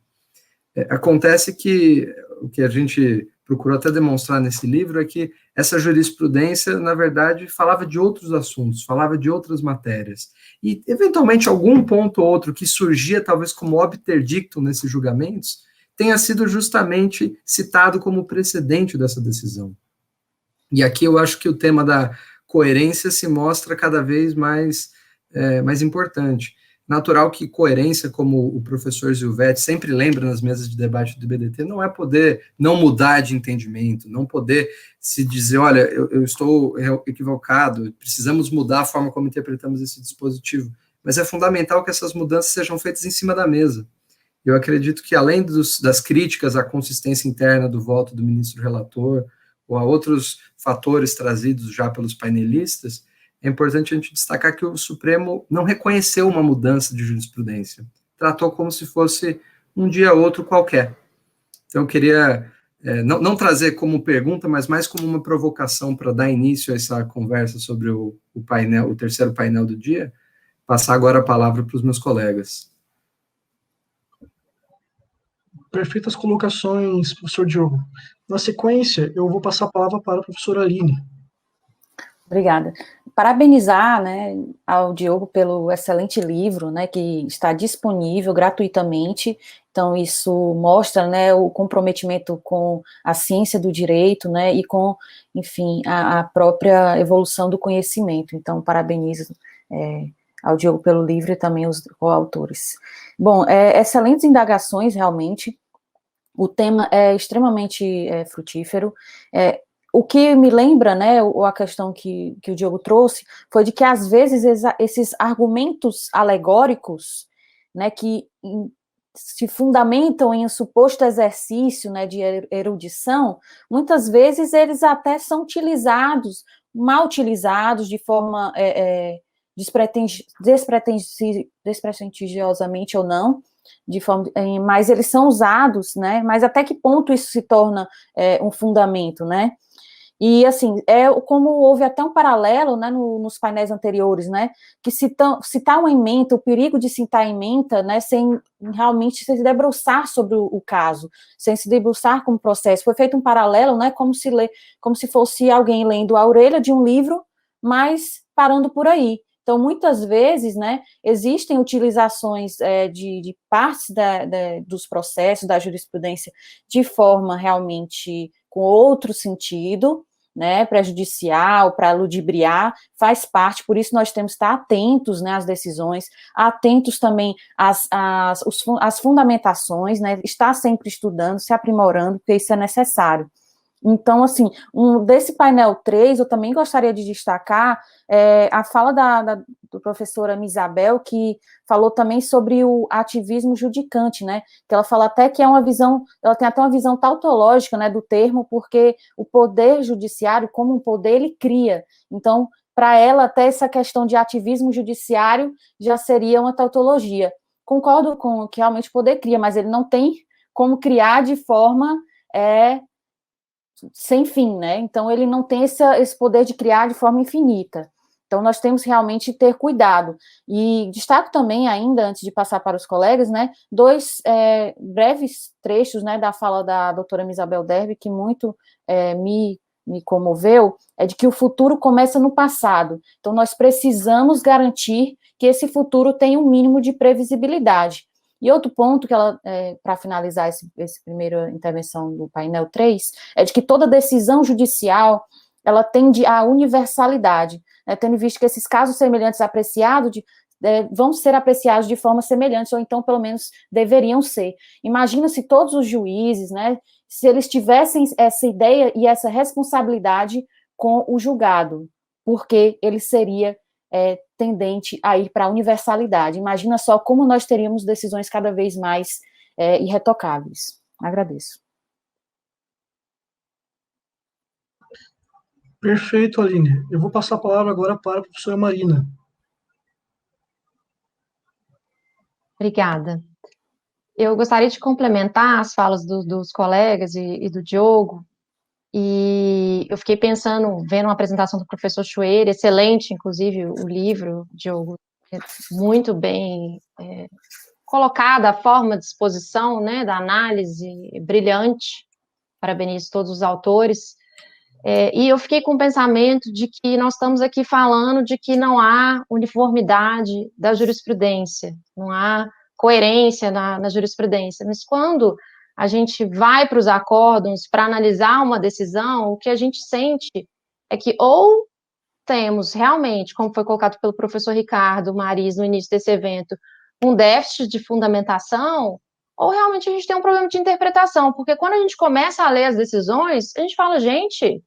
Acontece que o que a gente procurou até demonstrar nesse livro é que essa jurisprudência, na verdade, falava de outros assuntos, falava de outras matérias. E, eventualmente, algum ponto ou outro que surgia, talvez como obter dictum nesses julgamentos, tenha sido justamente citado como precedente dessa decisão. E aqui eu acho que o tema da coerência se mostra cada vez mais importante. Natural que coerência, como o professor Zilvetti sempre lembra nas mesas de debate do BDT, não é poder não mudar de entendimento, não poder se dizer, olha, eu estou equivocado, precisamos mudar a forma como interpretamos esse dispositivo, mas é fundamental que essas mudanças sejam feitas em cima da mesa. Eu acredito que, além das críticas à consistência interna do voto do ministro relator, ou a outros fatores trazidos já pelos painelistas, é importante a gente destacar que o Supremo não reconheceu uma mudança de jurisprudência, tratou como se fosse um dia ou outro qualquer. Então, eu queria não trazer como pergunta, mas mais como uma provocação para dar início a essa conversa sobre o terceiro painel do dia, passar agora a palavra para os meus colegas. Perfeitas colocações, professor Diogo. Na sequência, eu vou passar a palavra para a professora Aline. Obrigada. Parabenizar, né, ao Diogo pelo excelente livro, né, que está disponível gratuitamente. Então, isso mostra, né, o comprometimento com a ciência do direito, né, e com, enfim, a própria evolução do conhecimento. Então, parabenizo ao Diogo pelo livro e também os coautores. Bom, excelentes indagações, realmente. O tema é extremamente frutífero. O que me lembra, né, a questão que o Diogo trouxe, foi de que, às vezes, esses argumentos alegóricos, né, que se fundamentam em um suposto exercício, né, de erudição, muitas vezes eles até são utilizados, mal utilizados, de forma despretensiosamente ou não, mas eles são usados, né, mas até que ponto isso se torna um fundamento, né? E, assim, como houve até um paralelo, né, nos painéis anteriores, né, que citar uma ementa, o perigo de citar ementa, né, sem realmente se debruçar sobre o caso, sem se debruçar como processo. Foi feito um paralelo, né, como se fosse alguém lendo a orelha de um livro, mas parando por aí. Então, muitas vezes, né, existem utilizações de partes dos processos, da jurisprudência, de forma realmente com outro sentido, né, prejudicial, para ludibriar, faz parte, por isso nós temos que estar atentos, né, às decisões, atentos também às fundamentações, né, estar sempre estudando, se aprimorando, porque isso é necessário. Então, assim, desse painel 3, eu também gostaria de destacar a fala do professora Isabel, que falou também sobre o ativismo judicante, né, que ela fala até que ela tem até uma visão tautológica, né, do termo, porque o poder judiciário, como um poder, ele cria. Então, para ela, até essa questão de ativismo judiciário já seria uma tautologia. Concordo com que realmente o poder cria, mas ele não tem como criar de forma sem fim, né? Então, ele não tem esse poder de criar de forma infinita. Então, nós temos realmente ter cuidado. E destaco também ainda, antes de passar para os colegas, né, dois breves trechos, né, da fala da doutora Isabel Derby, que muito me comoveu, é de que o futuro começa no passado. Então, nós precisamos garantir que esse futuro tenha um mínimo de previsibilidade. E outro ponto que ela, para finalizar essa primeira intervenção do painel 3, é de que toda decisão judicial, ela tende à universalidade, né, tendo visto que esses casos semelhantes vão ser apreciados de forma semelhante, ou então, pelo menos, deveriam ser. Imagina se todos os juízes, né, se eles tivessem essa ideia e essa responsabilidade com o julgado, porque ele seria tendente a ir para a universalidade. Imagina só como nós teríamos decisões cada vez mais irretocáveis. Agradeço. Perfeito, Aline. Eu vou passar a palavra agora para a professora Marina. Obrigada. Eu gostaria de complementar as falas dos colegas e do Diogo, e eu fiquei pensando, vendo uma apresentação do professor Chueira, excelente, inclusive, o livro, Diogo, muito bem colocada, a forma de exposição, né, da análise, brilhante, parabenizo todos os autores, e eu fiquei com o pensamento de que nós estamos aqui falando de que não há uniformidade da jurisprudência, não há coerência na jurisprudência, mas quando a gente vai para os acórdons para analisar uma decisão, o que a gente sente é que ou temos realmente, como foi colocado pelo professor Ricardo Maris no início desse evento, um déficit de fundamentação, ou realmente a gente tem um problema de interpretação, porque quando a gente começa a ler as decisões, a gente fala, gente,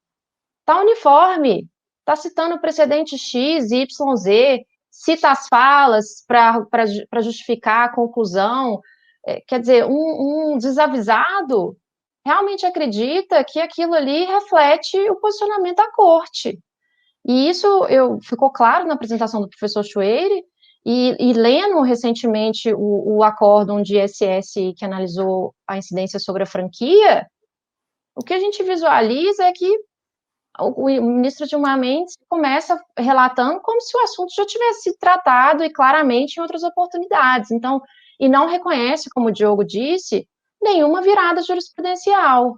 tá uniforme, tá citando o precedente X, Y, Z, cita as falas para justificar a conclusão, quer dizer, um desavisado realmente acredita que aquilo ali reflete o posicionamento da corte. E isso ficou claro na apresentação do professor Chueire, e lendo recentemente o acórdão de SS que analisou a incidência sobre a franquia, o que a gente visualiza é que o ministro Gilmar Mendes começa relatando como se o assunto já tivesse sido tratado e claramente em outras oportunidades. Então, e não reconhece, como o Diogo disse, nenhuma virada jurisprudencial.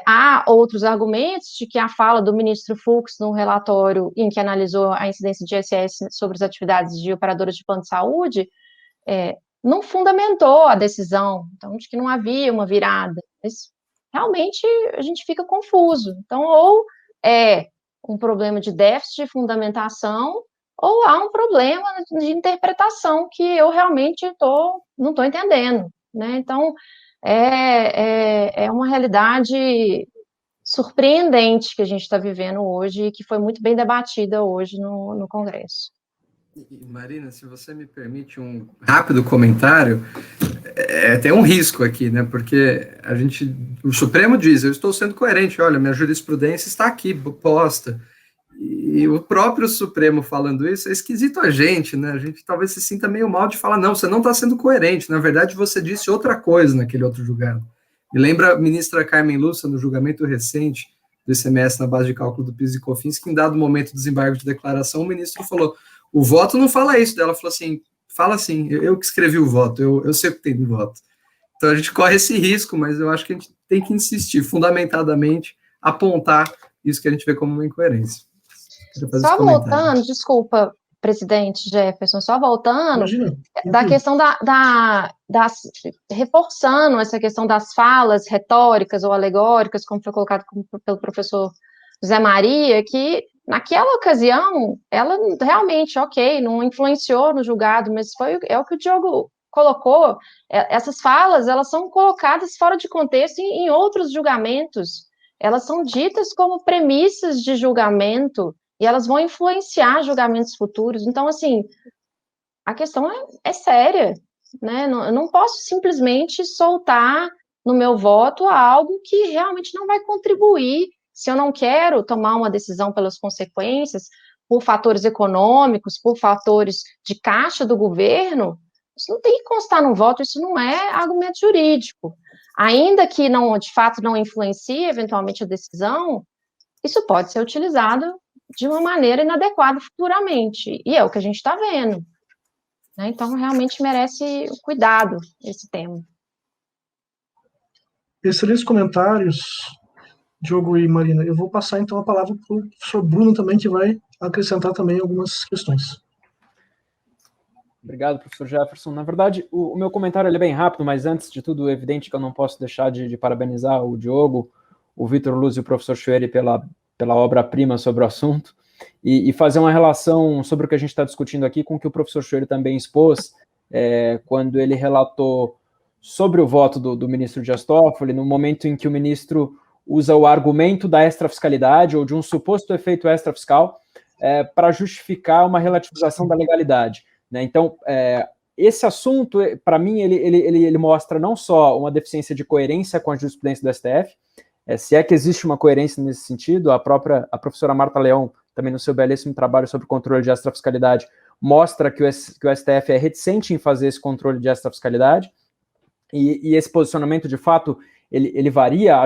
Há outros argumentos de que a fala do ministro Fux no relatório em que analisou a incidência de ISS sobre as atividades de operadoras de plano de saúde, não fundamentou a decisão, então, de que não havia uma virada. Mas, realmente, a gente fica confuso. Então, ou é um problema de déficit de fundamentação, ou há um problema de interpretação que eu realmente não estou entendendo, né? Então, é uma realidade surpreendente que a gente está vivendo hoje e que foi muito bem debatida hoje no Congresso. Marina, se você me permite um rápido comentário, tem um risco aqui, né? Porque o Supremo diz, eu estou sendo coerente, olha, minha jurisprudência está aqui, posta. E o próprio Supremo falando isso é esquisito a gente, né? A gente talvez se sinta meio mal de falar, não, você não está sendo coerente, na verdade você disse outra coisa naquele outro julgado. Me lembra a ministra Carmen Lúcia, no julgamento recente do ICMS na base de cálculo do PIS e COFINS, que em dado momento do desembargo de declaração, o ministro falou, o voto não fala isso, ela falou assim, fala assim, eu que escrevi o voto, eu sei o que tem no voto. Então a gente corre esse risco, mas eu acho que a gente tem que insistir, fundamentadamente, apontar isso que a gente vê como uma incoerência. Só voltando, desculpa, presidente Jefferson, só voltando, Imagina. Da questão reforçando essa questão das falas retóricas ou alegóricas, como foi colocado pelo professor José Maria, que naquela ocasião, ela realmente, não influenciou no julgado, mas é o que o Diogo colocou, essas falas, elas são colocadas fora de contexto em outros julgamentos, elas são ditas como premissas de julgamento, e elas vão influenciar julgamentos futuros. Então, assim, a questão é séria, né? Eu não posso simplesmente soltar no meu voto algo que realmente não vai contribuir. Se eu não quero tomar uma decisão pelas consequências, por fatores econômicos, por fatores de caixa do governo, isso não tem que constar no voto, isso não é argumento jurídico. Ainda que de fato não influencie eventualmente a decisão, isso pode ser utilizado de uma maneira inadequada futuramente, e é o que a gente está vendo, né? Então, realmente merece cuidado esse tema. Excelentes comentários, Diogo e Marina. Eu vou passar, então, a palavra para o professor Bruno também, que vai acrescentar também algumas questões. Obrigado, professor Jefferson. Na verdade, o meu comentário é bem rápido, mas antes de tudo, é evidente que eu não posso deixar de parabenizar o Diogo, o Vitor Luz e o professor Chueri pela obra-prima sobre o assunto, e fazer uma relação sobre o que a gente está discutindo aqui com o que o professor Chueri também expôs, quando ele relatou sobre o voto do ministro Dias Toffoli, no momento em que o ministro usa o argumento da extrafiscalidade, ou de um suposto efeito extrafiscal, para justificar uma relativização da legalidade, né? Então, esse assunto, para mim, ele mostra não só uma deficiência de coerência com a jurisprudência do STF, se é que existe uma coerência nesse sentido, a professora Marta Leão, também no seu belíssimo trabalho sobre controle de extrafiscalidade, mostra que o STF é reticente em fazer esse controle de extrafiscalidade, e esse posicionamento, de fato, ele varia.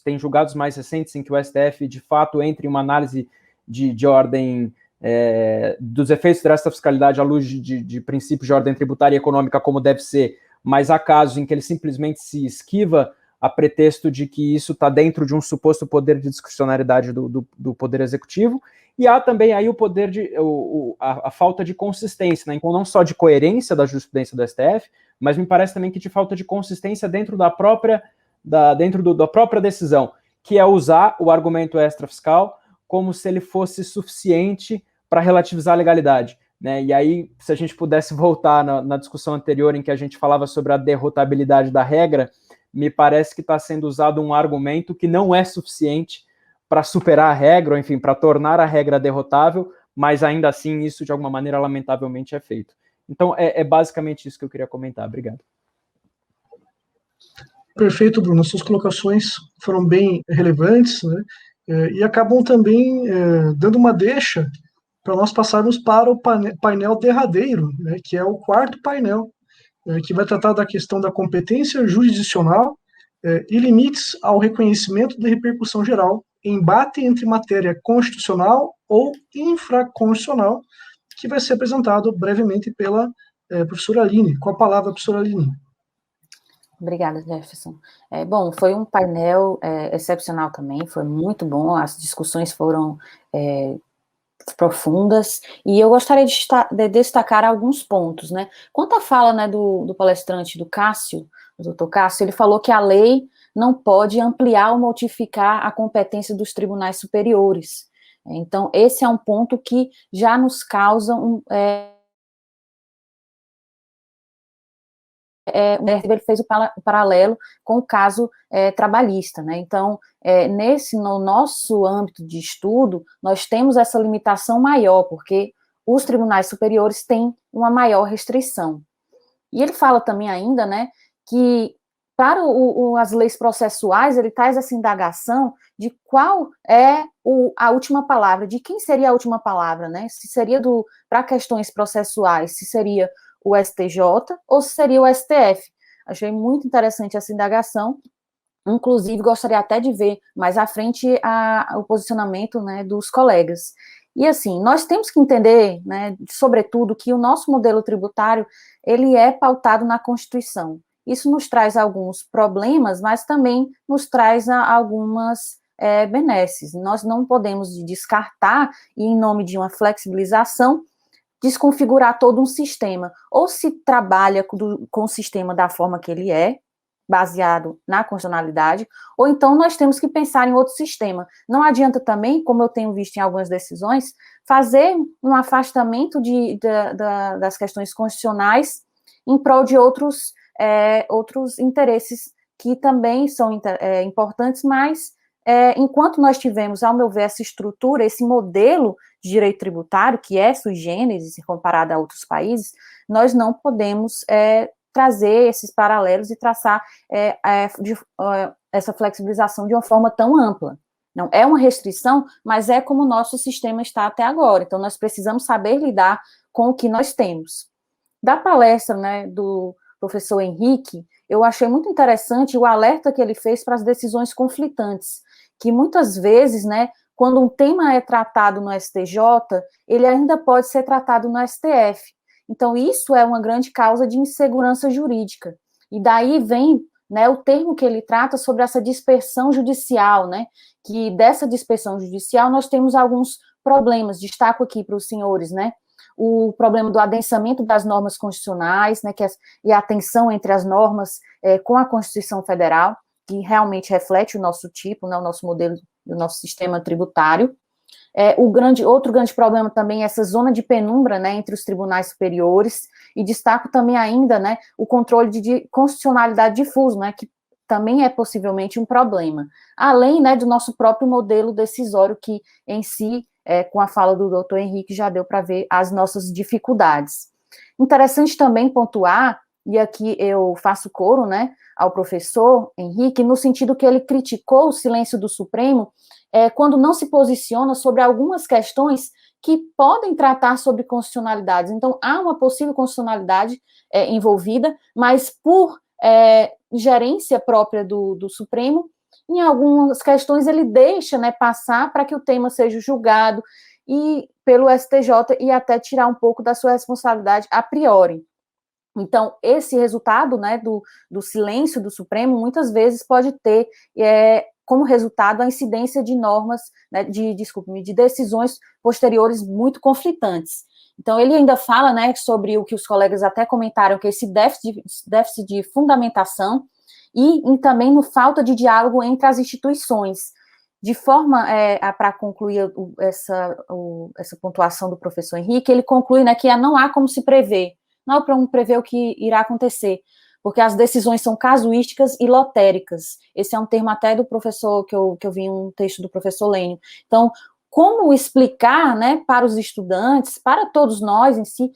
Tem julgados mais recentes em que o STF, de fato, entra em uma análise de ordem dos efeitos da extrafiscalidade à luz de princípios de ordem tributária e econômica, como deve ser, mas há casos em que ele simplesmente se esquiva a pretexto de que isso está dentro de um suposto poder de discricionariedade do Poder Executivo, e há também aí a falta de consistência, né? Então, não só de coerência da jurisprudência do STF, mas me parece também que de falta de consistência dentro da própria decisão, que é usar o argumento extrafiscal como se ele fosse suficiente para relativizar a legalidade, né? E aí, se a gente pudesse voltar na discussão anterior em que a gente falava sobre a derrotabilidade da regra, me parece que está sendo usado um argumento que não é suficiente para superar a regra, ou enfim, para tornar a regra derrotável, mas ainda assim isso de alguma maneira lamentavelmente é feito. Então é basicamente isso que eu queria comentar. Obrigado. Perfeito, Bruno. Suas colocações foram bem relevantes, né? E acabam também dando uma deixa para nós passarmos para o painel derradeiro, né, que é o quarto painel, que vai tratar da questão da competência jurisdicional e limites ao reconhecimento da repercussão geral, embate entre matéria constitucional ou infraconstitucional, que vai ser apresentado brevemente pela professora Aline. Com a palavra, professora Aline. Obrigada, Jefferson. Bom, foi um painel excepcional também, foi muito bom, as discussões foram profundas, e eu gostaria de destacar alguns pontos, né? Quanto à fala, né, do palestrante, do Cássio, do doutor Cássio, ele falou que a lei não pode ampliar ou modificar a competência dos tribunais superiores. Então, esse é um ponto que já nos causa ele fez o paralelo com o caso trabalhista, né? Então, no nosso âmbito de estudo, nós temos essa limitação maior, porque os tribunais superiores têm uma maior restrição. E ele fala também ainda, né, que para as leis processuais, ele traz essa indagação de qual é a última palavra, de quem seria a última palavra, né? Se seria para questões processuais, se seria o STJ ou se seria o STF. Achei muito interessante essa indagação, inclusive gostaria até de ver mais à frente o posicionamento, né, dos colegas. E assim, nós temos que entender, né, sobretudo, que o nosso modelo tributário, ele é pautado na Constituição. Isso nos traz alguns problemas, mas também nos traz algumas benesses. Nós não podemos descartar, e em nome de uma flexibilização, desconfigurar todo um sistema. Ou se trabalha com o sistema da forma que ele é, baseado na constitucionalidade, ou então nós temos que pensar em outro sistema. Não adianta também, como eu tenho visto em algumas decisões, fazer um afastamento das questões constitucionais em prol de outros interesses que também são importantes, mas enquanto nós tivemos, ao meu ver, essa estrutura, esse modelo de direito tributário, que é sui generis, comparado a outros países, nós não podemos trazer esses paralelos e traçar essa flexibilização de uma forma tão ampla. Não é uma restrição, mas é como o nosso sistema está até agora. Então, nós precisamos saber lidar com o que nós temos. Da palestra, né, do professor Henrique, eu achei muito interessante o alerta que ele fez para as decisões conflitantes, que muitas vezes, né, quando um tema é tratado no STJ, ele ainda pode ser tratado no STF. Então, isso é uma grande causa de insegurança jurídica. E daí vem, né, o termo que ele trata sobre essa dispersão judicial, né, que dessa dispersão judicial nós temos alguns problemas, destaco aqui para os senhores, né, o problema do adensamento das normas constitucionais, né, e a tensão entre as normas com a Constituição Federal, que realmente reflete o nosso tipo, né, o nosso modelo, o nosso sistema tributário. Outro grande problema também é essa zona de penumbra, né, entre os tribunais superiores, e destaco também ainda, né, o controle de constitucionalidade difuso, né, que também é possivelmente um problema, além, né, do nosso próprio modelo decisório, que em si, com a fala do doutor Henrique, já deu para ver as nossas dificuldades. Interessante também pontuar, e aqui eu faço coro, né, ao professor Henrique, no sentido que ele criticou o silêncio do Supremo quando não se posiciona sobre algumas questões que podem tratar sobre constitucionalidades. Então, há uma possível constitucionalidade envolvida, mas por gerência própria do Supremo, em algumas questões ele deixa, né, passar para que o tema seja julgado pelo STJ e até tirar um pouco da sua responsabilidade a priori. Então, esse resultado, né, do silêncio do Supremo, muitas vezes pode ter como resultado a incidência de normas, né, de decisões posteriores muito conflitantes. Então, ele ainda fala, né, sobre o que os colegas até comentaram, que esse déficit de fundamentação e também no falta de diálogo entre as instituições. De forma, para concluir essa pontuação do professor Henrique, ele conclui, né, que não há como se prever, não para prever o que irá acontecer, porque as decisões são casuísticas e lotéricas. Esse é um termo até do professor, que eu vi um texto do professor Lênio. Então, como explicar, né, para os estudantes, para todos nós em si,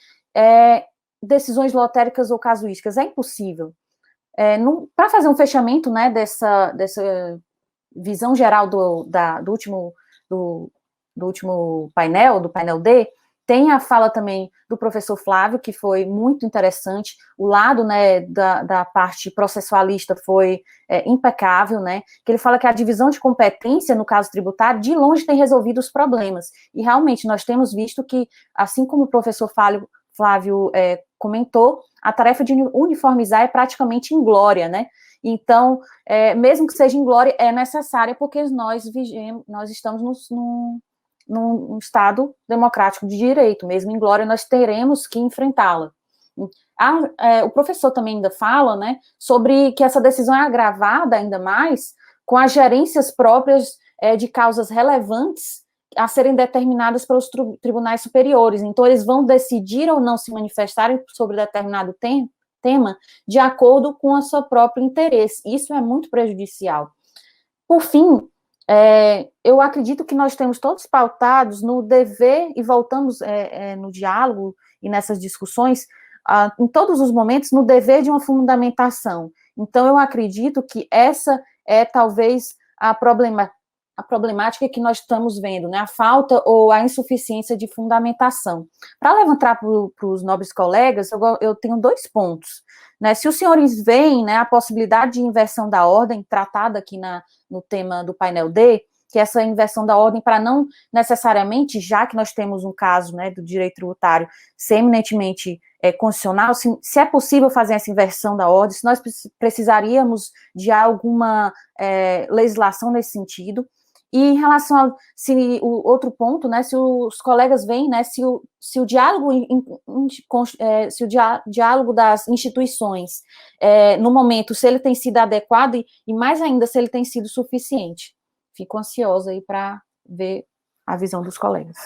decisões lotéricas ou casuísticas? É impossível. Para fazer um fechamento, né, dessa visão geral do último painel, do painel D, tem a fala também do professor Flávio, que foi muito interessante. O lado, né, da parte processualista foi impecável, né, que ele fala que a divisão de competência no caso tributário, de longe, tem resolvido os problemas. E realmente nós temos visto que, assim como o professor Flávio comentou, a tarefa de uniformizar é praticamente inglória, né? Então, mesmo que seja inglória, é necessária porque nós estamos num Estado democrático de direito, mesmo inglória, nós teremos que enfrentá-la. O professor também ainda fala, né, sobre que essa decisão é agravada ainda mais com as gerências próprias de causas relevantes a serem determinadas pelos tribunais superiores. Então, eles vão decidir ou não se manifestarem sobre determinado tema de acordo com o seu próprio interesse. Isso é muito prejudicial. Por fim, eu acredito que nós temos todos pautados no dever, e voltamos no diálogo e nessas discussões, em todos os momentos, no dever de uma fundamentação. Então, eu acredito que essa é talvez a problemática que nós estamos vendo, né? A falta ou a insuficiência de fundamentação. Para levantar para os nobres colegas, eu tenho 2 pontos. Né? Se os senhores veem, né, a possibilidade de inversão da ordem, tratada aqui no tema do painel D, que essa inversão da ordem, para não necessariamente, já que nós temos um caso, né, do direito tributário ser eminentemente constitucional, se é possível fazer essa inversão da ordem, se nós precisaríamos de alguma legislação nesse sentido. E em relação o outro ponto, né, se os colegas veem, né, se o diálogo das instituições, no momento, se ele tem sido adequado e mais ainda, se ele tem sido suficiente. Fico ansiosa aí para ver a visão dos colegas.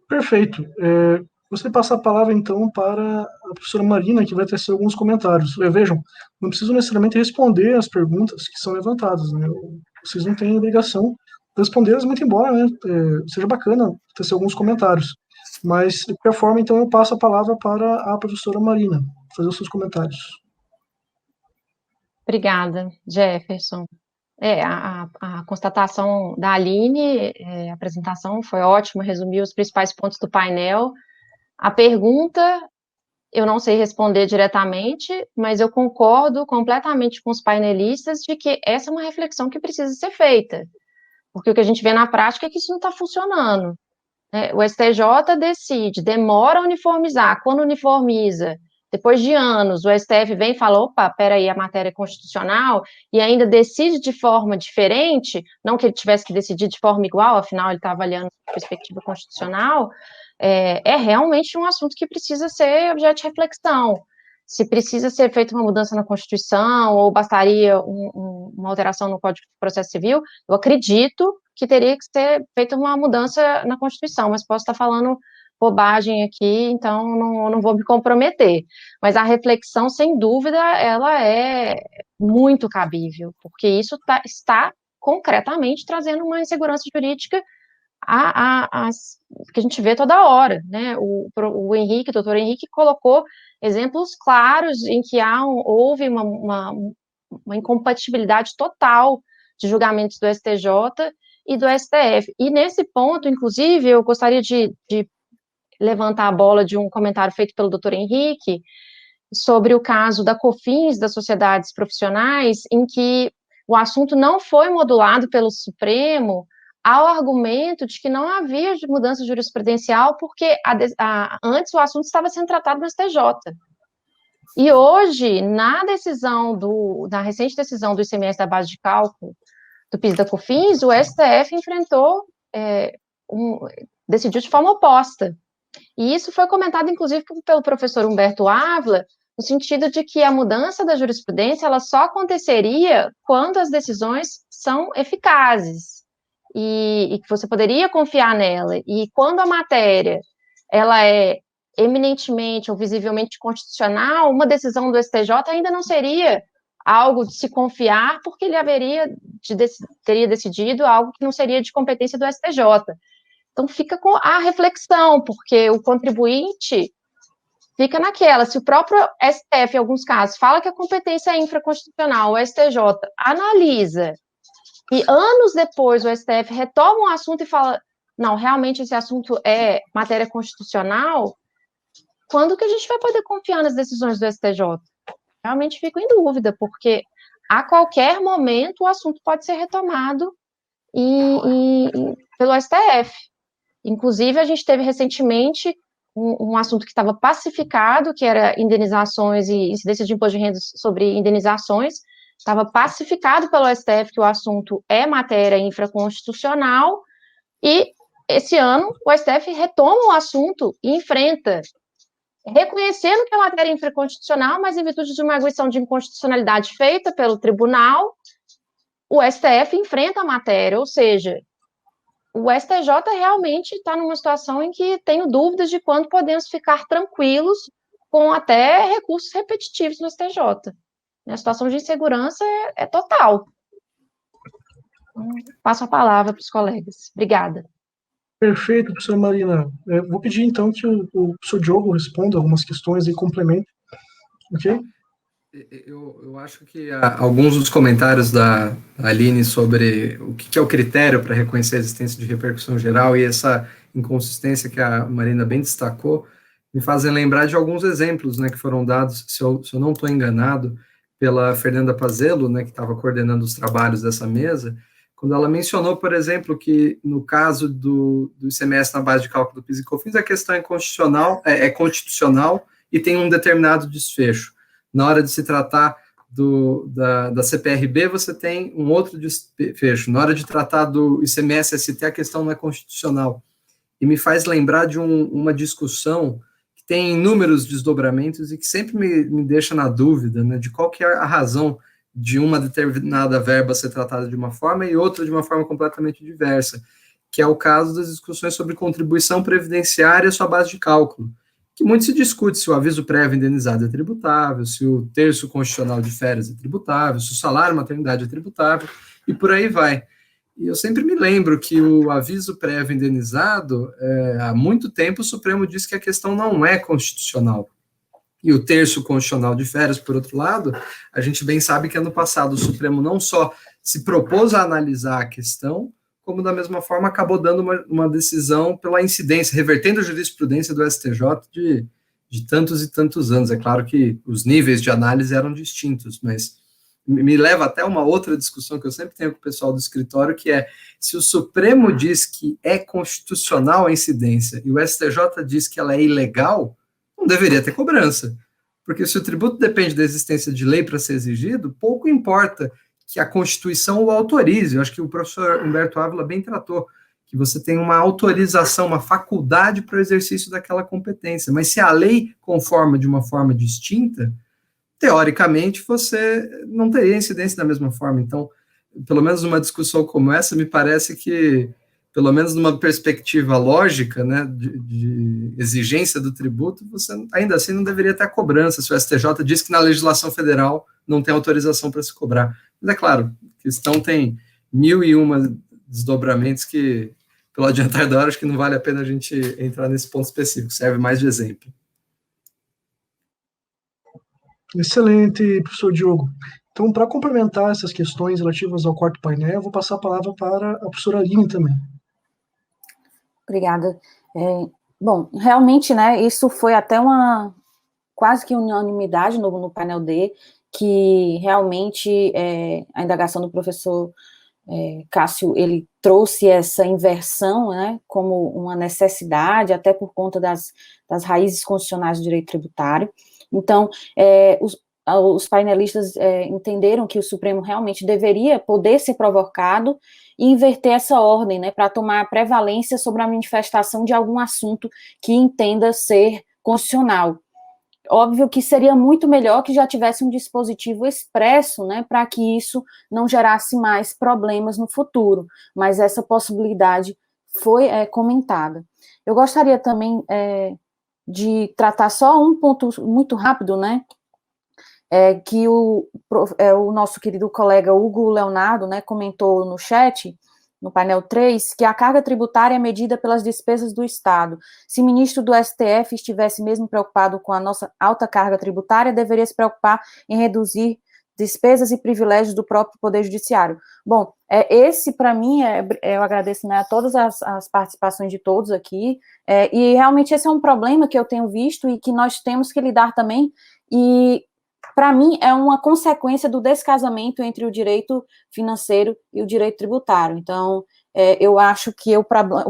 Perfeito. Gostaria de passar a palavra, então, para a professora Marina, que vai tecer alguns comentários. Vejam, não preciso necessariamente responder as perguntas que são levantadas, né? Vocês não têm obrigação de respondê-las, muito embora, né, seja bacana tecer alguns comentários. Mas, de qualquer forma, então, eu passo a palavra para a professora Marina, fazer os seus comentários. Obrigada, Jefferson. A constatação da Aline, a apresentação foi ótima, resumiu os principais pontos do painel. A pergunta, eu não sei responder diretamente, mas eu concordo completamente com os painelistas de que essa é uma reflexão que precisa ser feita, porque o que a gente vê na prática é que isso não está funcionando. O STJ decide, demora a uniformizar, quando uniformiza, depois de anos, o STF vem e fala, opa, peraí, a matéria é constitucional, e ainda decide de forma diferente, não que ele tivesse que decidir de forma igual, afinal ele está avaliando a perspectiva constitucional, é realmente um assunto que precisa ser objeto de reflexão. Se precisa ser feita uma mudança na Constituição, ou bastaria uma alteração no Código de Processo Civil, eu acredito que teria que ser feita uma mudança na Constituição, mas posso estar falando bobagem aqui, então não vou me comprometer. Mas a reflexão, sem dúvida, ela é muito cabível, porque isso está concretamente trazendo uma insegurança jurídica que a gente vê toda hora, né? O doutor Henrique colocou exemplos claros em que houve uma incompatibilidade total de julgamentos do STJ e do STF. E nesse ponto, inclusive, eu gostaria de levantar a bola de um comentário feito pelo doutor Henrique sobre o caso da COFINS, das sociedades profissionais, em que o assunto não foi modulado pelo Supremo ao argumento de que não havia mudança jurisprudencial porque antes o assunto estava sendo tratado no STJ. E hoje, na recente decisão do ICMS da base de cálculo do PIS e da COFINS, o STF decidiu de forma oposta. E isso foi comentado, inclusive, pelo professor Humberto Ávila, no sentido de que a mudança da jurisprudência ela só aconteceria quando as decisões são eficazes e que você poderia confiar nela. E quando a matéria ela é eminentemente ou visivelmente constitucional, uma decisão do STJ ainda não seria algo de se confiar, porque ele teria decidido algo que não seria de competência do STJ. Então, fica com a reflexão, porque o contribuinte fica naquela. Se o próprio STF, em alguns casos, fala que a competência é infraconstitucional, o STJ analisa, e anos depois o STF retoma um assunto e fala, não, realmente esse assunto é matéria constitucional, quando que a gente vai poder confiar nas decisões do STJ? Realmente fico em dúvida, porque a qualquer momento o assunto pode ser retomado pelo STF. Inclusive, a gente teve recentemente um assunto que estava pacificado, que era indenizações e incidência de imposto de renda sobre indenizações, estava pacificado pelo STF que o assunto é matéria infraconstitucional, e esse ano o STF retoma o assunto e enfrenta, reconhecendo que é matéria infraconstitucional, mas em virtude de uma arguição de inconstitucionalidade feita pelo tribunal, o STF enfrenta a matéria, ou seja, o STJ realmente está numa situação em que tenho dúvidas de quando podemos ficar tranquilos com até recursos repetitivos no STJ. A situação de insegurança é total. Passo a palavra para os colegas. Obrigada. Perfeito, professora Marina. Vou pedir, então, que o professor Diogo responda algumas questões e complemente. Ok? Eu acho que alguns dos comentários da Aline sobre o que é o critério para reconhecer a existência de repercussão geral e essa inconsistência que a Marina bem destacou, me fazem lembrar de alguns exemplos, né, que foram dados, se eu não estou enganado, pela Fernanda Pazello, né, que estava coordenando os trabalhos dessa mesa, quando ela mencionou, por exemplo, que no caso do ICMS na base de cálculo do PIS e COFINS, a questão é constitucional e tem um determinado desfecho. Na hora de se tratar da CPRB, você tem um outro desfecho. Na hora de tratar do ICMS-ST, a questão não é constitucional. E me faz lembrar de uma discussão que tem inúmeros desdobramentos e que sempre me deixa na dúvida, né, de qual que é a razão de uma determinada verba ser tratada de uma forma e outra de uma forma completamente diversa, que é o caso das discussões sobre contribuição previdenciária e sua base de cálculo, que muito se discute se o aviso prévio indenizado é tributável, se o terço constitucional de férias é tributável, se o salário maternidade é tributável, e por aí vai. E eu sempre me lembro que o aviso prévio indenizado, há muito tempo o Supremo disse que a questão não é constitucional. E o terço constitucional de férias, por outro lado, a gente bem sabe que ano passado o Supremo não só se propôs a analisar a questão, como da mesma forma acabou dando uma decisão pela incidência, revertendo a jurisprudência do STJ de tantos e tantos anos. É claro que os níveis de análise eram distintos, mas me leva até uma outra discussão que eu sempre tenho com o pessoal do escritório, que é, se o Supremo diz que é constitucional a incidência e o STJ diz que ela é ilegal, não deveria ter cobrança, porque se o tributo depende da existência de lei para ser exigido, pouco importa que a Constituição o autorize. Eu acho que o professor Humberto Ávila bem tratou, que você tem uma autorização, uma faculdade para o exercício daquela competência, mas se a lei conforma de uma forma distinta, teoricamente você não teria incidência da mesma forma. Então, pelo menos numa discussão como essa, me parece que, pelo menos numa perspectiva lógica, né, de exigência do tributo, você ainda assim não deveria ter a cobrança, se o STJ diz que na legislação federal não tem autorização para se cobrar. Mas é claro, a questão tem 1001 desdobramentos que, pelo adiantar da hora, acho que não vale a pena a gente entrar nesse ponto específico, serve mais de exemplo. Excelente, professor Diogo. Então, para complementar essas questões relativas ao quarto painel, eu vou passar a palavra para a professora Aline também. Obrigada. Bom, realmente, né, isso foi até quase que unanimidade no painel D, que realmente a indagação do professor Cássio, ele trouxe essa inversão, né, como uma necessidade, até por conta das raízes constitucionais do direito tributário. Então, os painelistas entenderam que o Supremo realmente deveria poder ser provocado e inverter essa ordem, né, para tomar prevalência sobre a manifestação de algum assunto que entenda ser constitucional. Óbvio que seria muito melhor que já tivesse um dispositivo expresso, né, para que isso não gerasse mais problemas no futuro, mas essa possibilidade foi comentada. Eu gostaria também de tratar só um ponto muito rápido, né, que o nosso querido colega Hugo Leonardo, né, comentou no chat, no painel 3, que a carga tributária é medida pelas despesas do Estado. Se o ministro do STF estivesse mesmo preocupado com a nossa alta carga tributária, deveria se preocupar em reduzir despesas e privilégios do próprio Poder Judiciário. Bom, esse, para mim, eu agradeço, né, a todas as participações de todos aqui, e realmente esse é um problema que eu tenho visto e que nós temos que lidar também, e para mim, é uma consequência do descasamento entre o direito financeiro e o direito tributário. Então, eu acho que o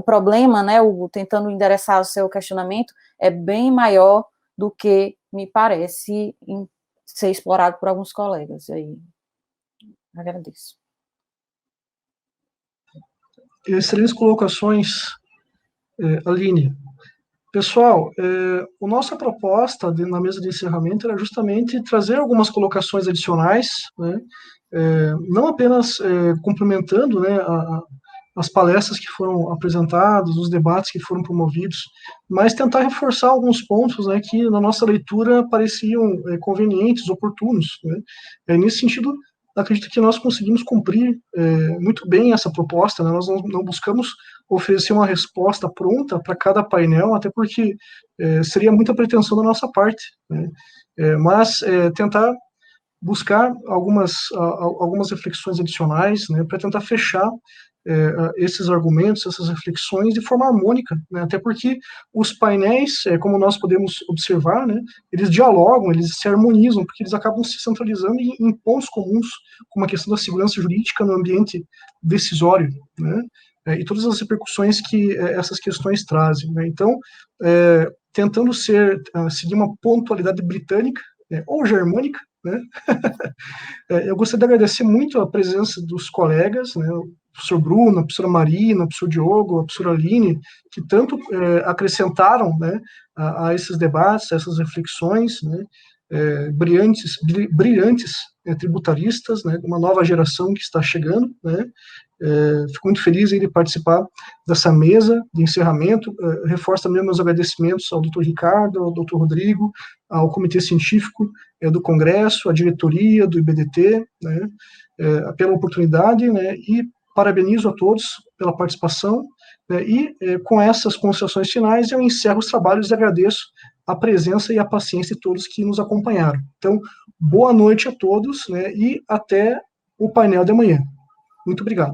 problema, né, tentando endereçar o seu questionamento, é bem maior do que me parece ser explorado por alguns colegas. E aí, agradeço. Excelentes colocações, Aline. Pessoal, a nossa proposta na mesa de encerramento era justamente trazer algumas colocações adicionais, né, não apenas complementando, né, as palestras que foram apresentadas, os debates que foram promovidos, mas tentar reforçar alguns pontos, né, que na nossa leitura pareciam convenientes, oportunos, né. Nesse sentido, acredito que nós conseguimos cumprir muito bem essa proposta, né. Nós não buscamos oferecer uma resposta pronta para cada painel, até porque seria muita pretensão da nossa parte, né. Mas tentar buscar algumas reflexões adicionais, né, para tentar fechar esses argumentos, essas reflexões de forma harmônica, né, até porque os painéis, como nós podemos observar, né, eles dialogam, eles se harmonizam, porque eles acabam se centralizando em pontos comuns, como a questão da segurança jurídica no ambiente decisório, né, e todas as repercussões que essas questões trazem, né. Então, tentando seguir uma pontualidade britânica, ou germânica, né. Eu gostaria de agradecer muito a presença dos colegas, né, o professor Bruno, a professora Marina, o professor Diogo, a professora Aline, que tanto acrescentaram, né, a esses debates, a essas reflexões, né, brilhantes tributaristas, né, uma nova geração que está chegando, né. Fico muito feliz de participar dessa mesa de encerramento. Reforço também meus agradecimentos ao Dr. Ricardo, ao Dr. Rodrigo, ao Comitê Científico do Congresso, à diretoria do IBDT, né, pela oportunidade, né, e parabenizo a todos pela participação, né, e com essas considerações finais eu encerro os trabalhos e agradeço a presença e a paciência de todos que nos acompanharam. Então, boa noite a todos, né, e até o painel de amanhã. Muito obrigado.